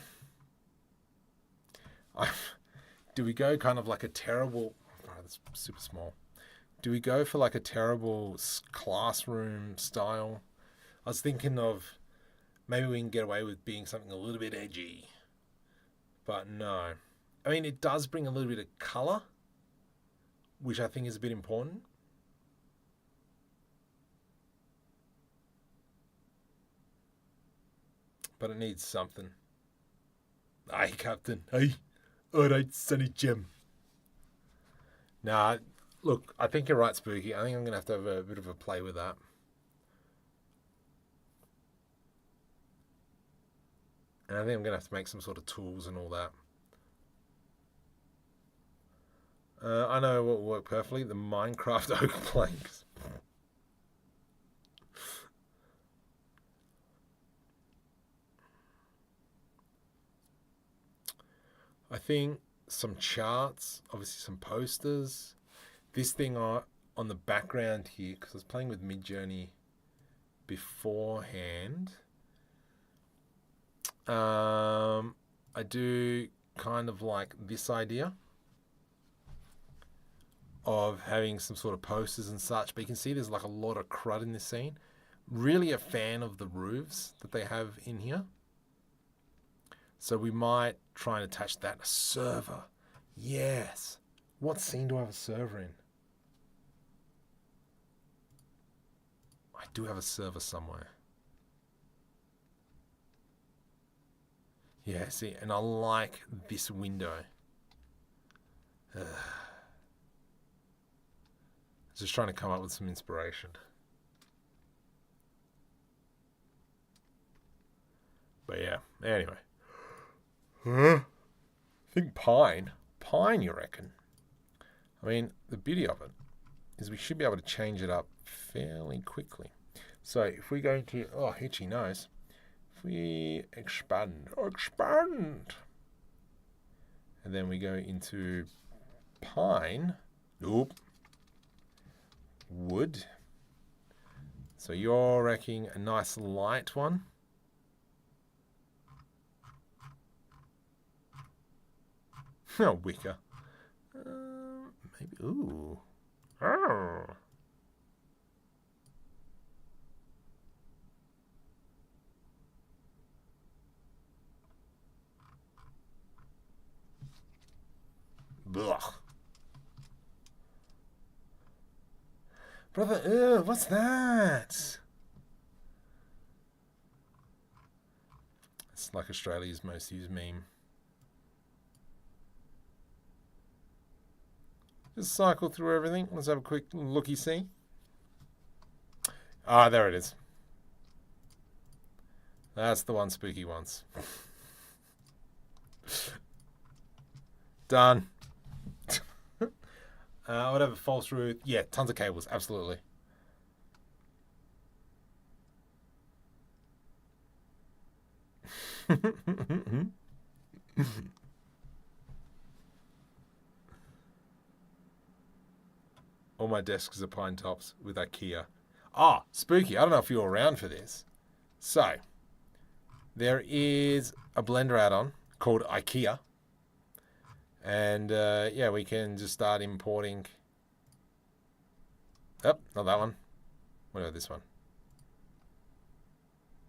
Do we go kind of like a terrible... Oh, that's super small. Do we go for like a terrible classroom style? I was thinking of maybe we can get away with being something a little bit edgy. But no. I mean, it does bring a little bit of colour, which I think is a bit important. But it needs something. Hey, Captain. Hey. Alright, Sunny Jim. Nah, look, I think you're right, Spooky. I think I'm going to have a bit of a play with that. And I think I'm going to have to make some sort of tools and all that. I know what will work perfectly. The Minecraft oak planks. I think some charts, obviously some posters. This thing on the background here, because I was playing with Midjourney beforehand. I do kind of like this idea of having some sort of posters and such, but you can see there's like a lot of crud in this scene. Really a fan of the roofs that they have in here. So we might try and attach that. A server. Yes. What scene do I have a server in? I do have a server somewhere. Yeah, see, and I like this window. Just trying to come up with some inspiration. But yeah, anyway. I think pine. Pine, you reckon? I mean, the beauty of it is we should be able to change it up fairly quickly. So if we go into, oh, itchy nose. If we expand, and then we go into pine, nope, wood. So you're wrecking a nice light one. Oh, wicker. Maybe, ooh. Oh. Blah. Brother, what's that? It's like Australia's most used meme. Just cycle through everything. Let's have a quick looky-see. Ah, there it is. That's the one Spooky wants. Done. Whatever, false roof. Yeah, tons of cables, absolutely. All my desks are pine tops with IKEA. Ah, Spooky, I don't know if you're around for this. So, there is a Blender add-on called IKEA. And, yeah, we can just start importing. Oh, not that one. What about this one?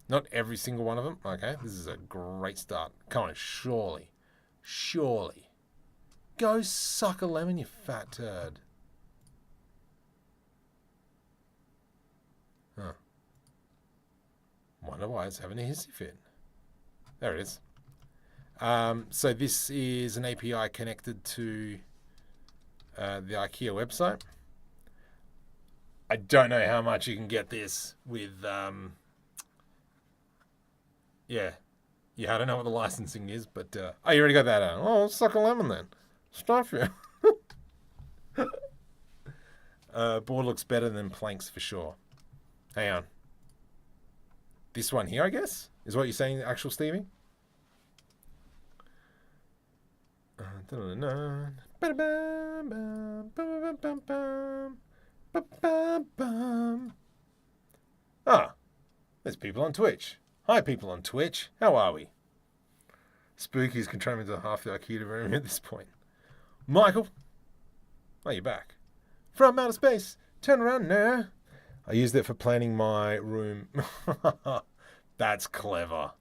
Not every single one of them. Okay, this is a great start. Come on, surely. Surely. Go suck a lemon, you fat turd. Huh. Wonder why it's having a hissy fit. There it is. So this is an API connected to the IKEA website. I don't know how much you can get this with... yeah, I don't know what the licensing is, but... oh, you already got that out. Oh, suck a lemon then. Stuff you. Board looks better than planks for sure. Hang on. This one here, I guess? Is what you're saying, actual Stevie? Ah, there's people on Twitch. Hi, people on Twitch. How are we? Spooky's contributing to half the IKEA room at this point. Michael, are you back? From outer space. Turn around now. I used it for planning my room. That's clever.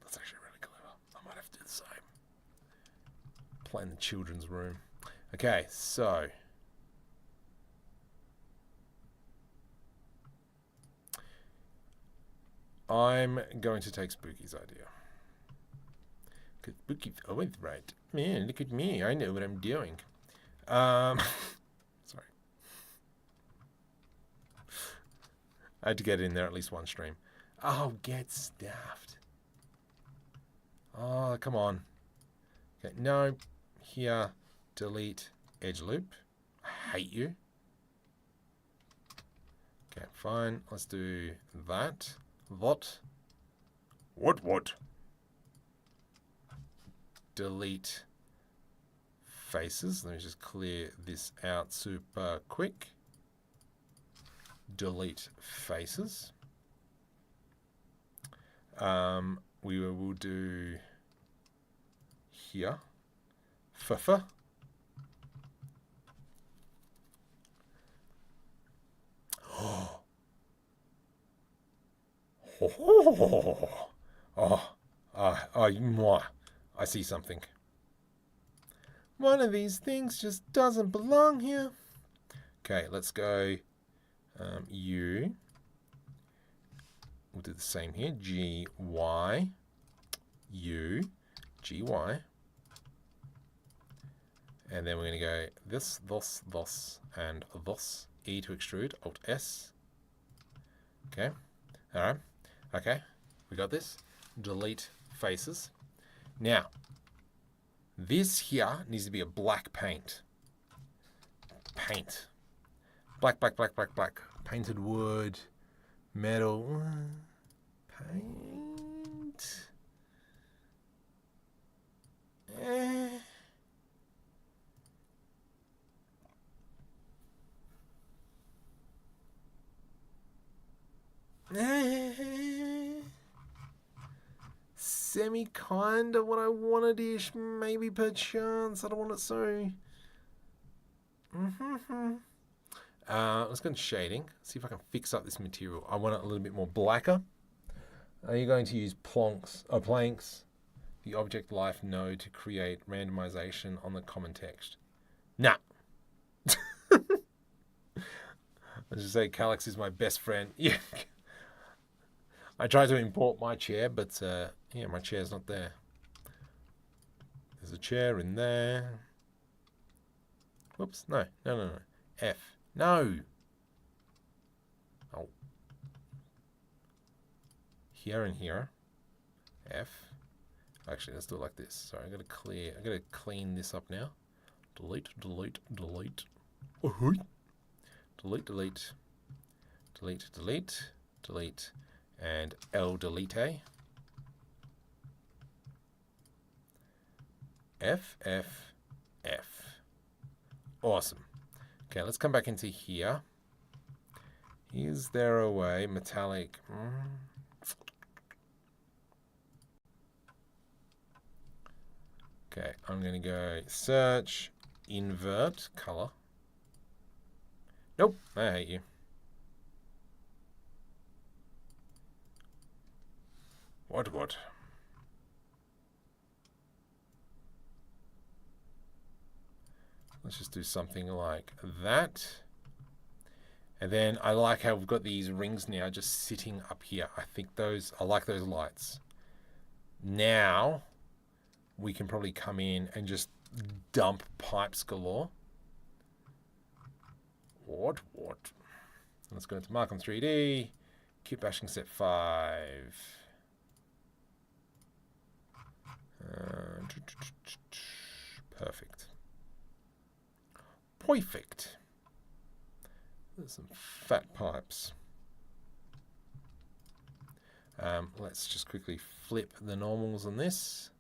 That's actually really clever. I might have to do the same. Plan the children's room. Okay, so... I'm going to take Spooky's idea. Because book is always right. Man, look at me. I know what I'm doing. Sorry. I had to get in there at least one stream. Oh, get stuffed. Oh, come on. Okay, no. Here, delete edge loop. I hate you. Okay, fine. Let's do that. What? What? Delete faces. Let me just clear this out super quick. Delete faces. We will do here. Fufa. Moi. I see something. One of these things just doesn't belong here. Okay, let's go U. We'll do the same here. G, Y, U, G, Y. And then we're going to go this, and this. E to extrude, Alt S. Okay. All right. Okay. We got this. Delete faces. Now, this here needs to be a black paint. Paint. Black. Painted wood. Metal. Paint. Semi kind of what I wanted-ish, maybe perchance. I don't want it so. Let's go into shading. See if I can fix up this material. I want it a little bit more blacker. Are you going to use planks, the object life node to create randomization on the common text? Nah. Let's just say Calyx is my best friend. Yeah. I tried to import my chair, but yeah, my chair's not there. There's a chair in there. Whoops, no. F. No. Oh. Here and here. F. Actually, let's do it like this. Sorry, I gotta clean this up now. Delete. Oh, delete. And L delete. F. Awesome. Okay, let's come back into here. Is there a way? Metallic. Okay, I'm going to go search, invert, color. Nope, I hate you. What? Let's just do something like that. And then I like how we've got these rings now just sitting up here. I like those lights. Now we can probably come in and just dump pipes galore. What? Let's go into Markham 3D, Kitbashing Set 5. Perfect. There's some fat pipes. Let's just quickly flip the normals on this.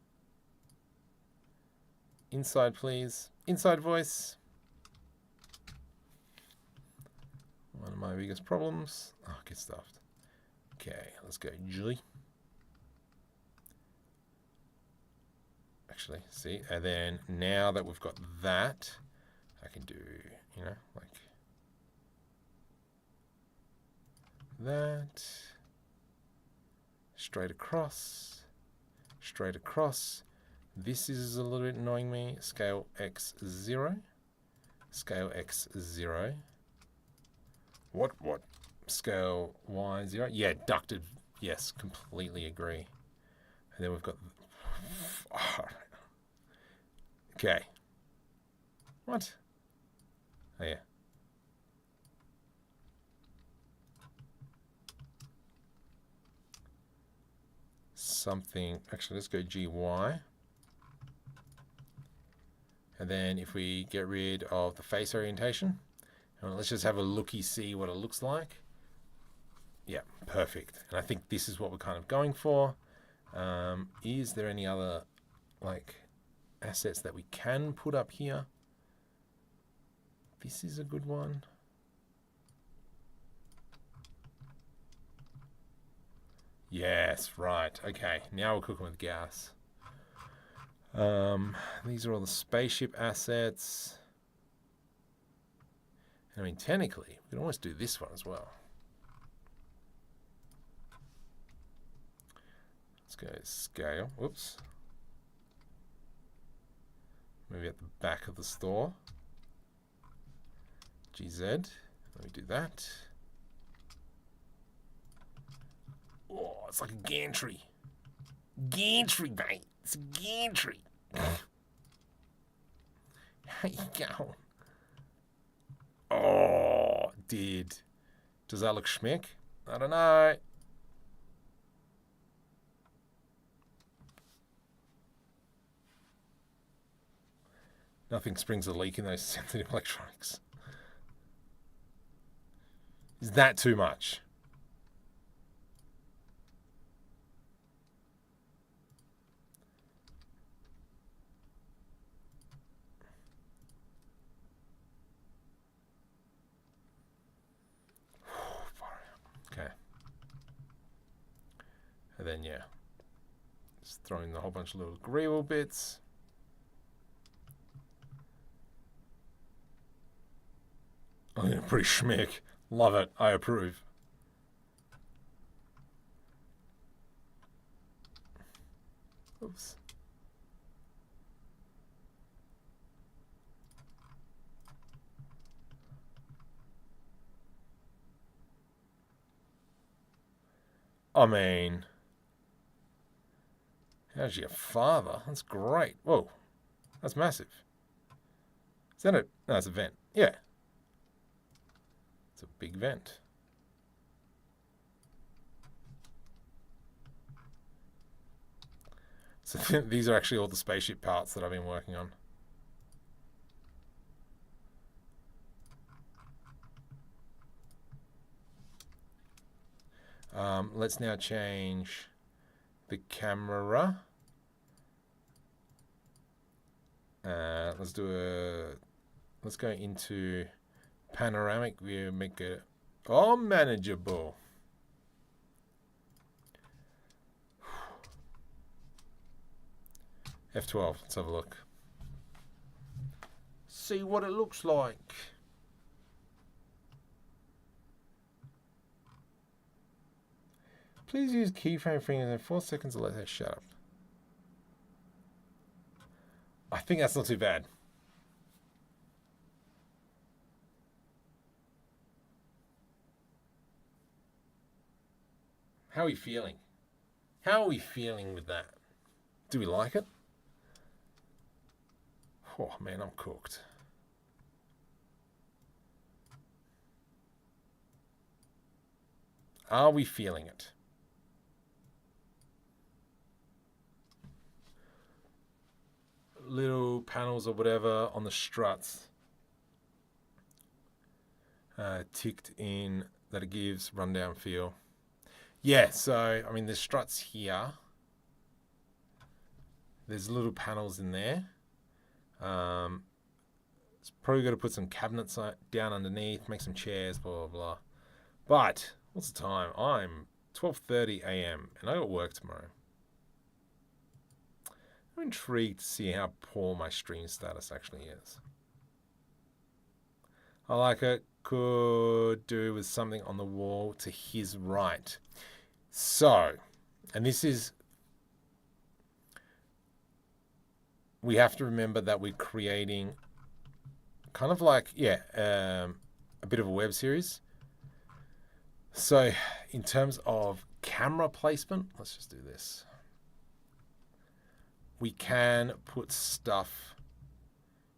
Inside, please. Inside voice. One of my biggest problems. Oh, get stuffed. Okay, let's go Julie. Actually, see, and then now that we've got that, I can do, like that. Straight across. This is a little bit annoying me. Scale X0. What? Scale Y0. Yeah, ducted. Yes, completely agree. And then we've got Okay. What? Oh, yeah. Something. Actually, let's go GY. And then if we get rid of the face orientation, let's just have a looky, see what it looks like. Yeah, perfect. And I think this is what we're kind of going for. Is there any other like assets that we can put up here? This is a good one. Yes, right. Okay, now we're cooking with gas. These are all the spaceship assets. I mean, technically, we can almost do this one as well. Let's go scale. Whoops. Maybe at the back of the store. GZ. Let me do that. Oh, it's like a gantry. Gantry, mate. It's a gantry. How you going? Oh, does that look schmick? I don't know. Nothing springs a leak in those sensitive electronics. Is that too much? Okay. And then, yeah, just throw in a whole bunch of little greeble bits. Oh, yeah, pretty schmick. Love it. I approve. Oops. I mean, how's your father? That's great. Whoa, that's massive. Is that it? No, it's a vent. Yeah. It's a big vent. So these are actually all the spaceship parts that I've been working on. Let's now change the camera. Let's go into panoramic view, make it all manageable. F12, let's have a look. See what it looks like. Please use keyframe fingers in 4 seconds or less. Shut up. I think that's not too bad. How are we feeling? How are we feeling with that? Do we like it? Oh man, I'm cooked. Are we feeling it? Little panels or whatever on the struts ticked in that it gives rundown feel. Yeah, so I mean there's struts here. There's little panels in there. It's probably got to put some cabinets down underneath, make some chairs, blah blah blah. But what's the time? I'm 12:30 a.m. and I got work tomorrow. I'm intrigued to see how poor my stream status actually is. I like it. Could do with something on the wall to his right. So, and this is, we have to remember that we're creating kind of like, a bit of a web series. So in terms of camera placement, let's just do this. we can put stuff.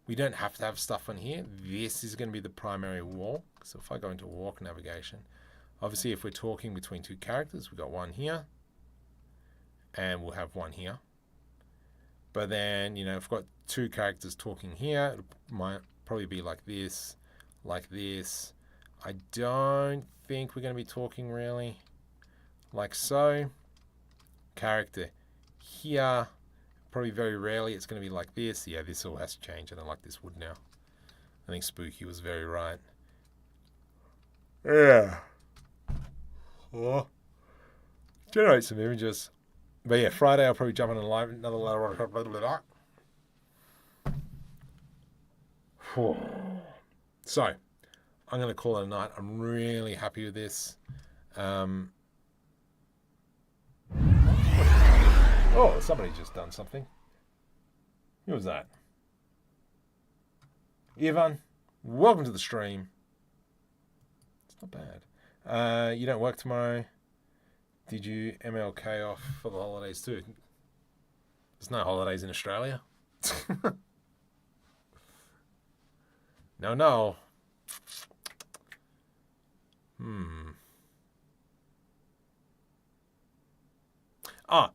We don't have to have stuff on here. This is going to be the primary wall. So if I go into walk navigation, obviously if we're talking between two characters, we've got one here and we'll have one here. But then, you know, if we've got two characters talking here, it might probably be like this, like this. I don't think we're going to be talking really like so. Character here, probably very rarely it's going to be like this. Yeah, this all has to change. I don't like this wood now. I think Spooky was very right. Yeah. Oh. Generate some images. But yeah, Friday I'll probably jump on another live. So, I'm going to call it a night. I'm really happy with this. Oh, somebody's just done something. Who was that? Ivan, welcome to the stream. It's not bad. You don't work tomorrow. Did you MLK off for the holidays too? There's no holidays in Australia. No.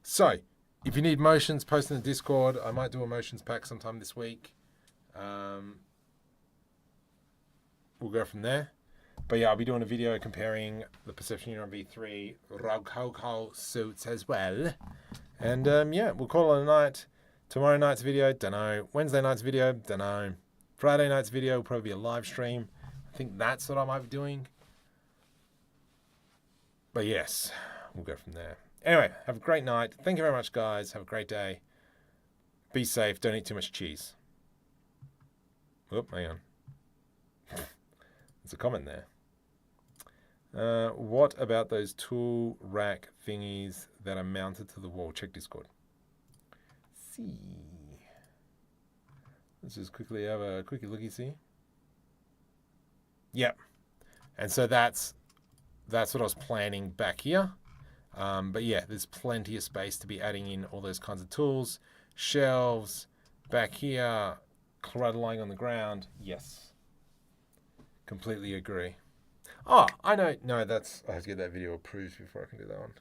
So if you need motions, post in the Discord. I might do a motions pack sometime this week. We'll go from there. But yeah, I'll be doing a video comparing the Perception Neuron V3 Rococo suits as well. And yeah, we'll call it a night. Tomorrow night's video, dunno. Wednesday night's video, dunno. Friday night's video will probably be a live stream. I think that's what I might be doing. But yes, we'll go from there. Anyway, have a great night. Thank you very much, guys. Have a great day. Be safe. Don't eat too much cheese. Oop, hang on. There's a comment there. What about those tool rack thingies that are mounted to the wall? Check Discord. See. Let's just quickly have a quickie looky see. Yep. And so that's what I was planning back here. But yeah, there's plenty of space to be adding in all those kinds of tools. Shelves, back here, clutter lying on the ground. Yes. Completely agree. Oh, I know. No, I have to get that video approved before I can do that one.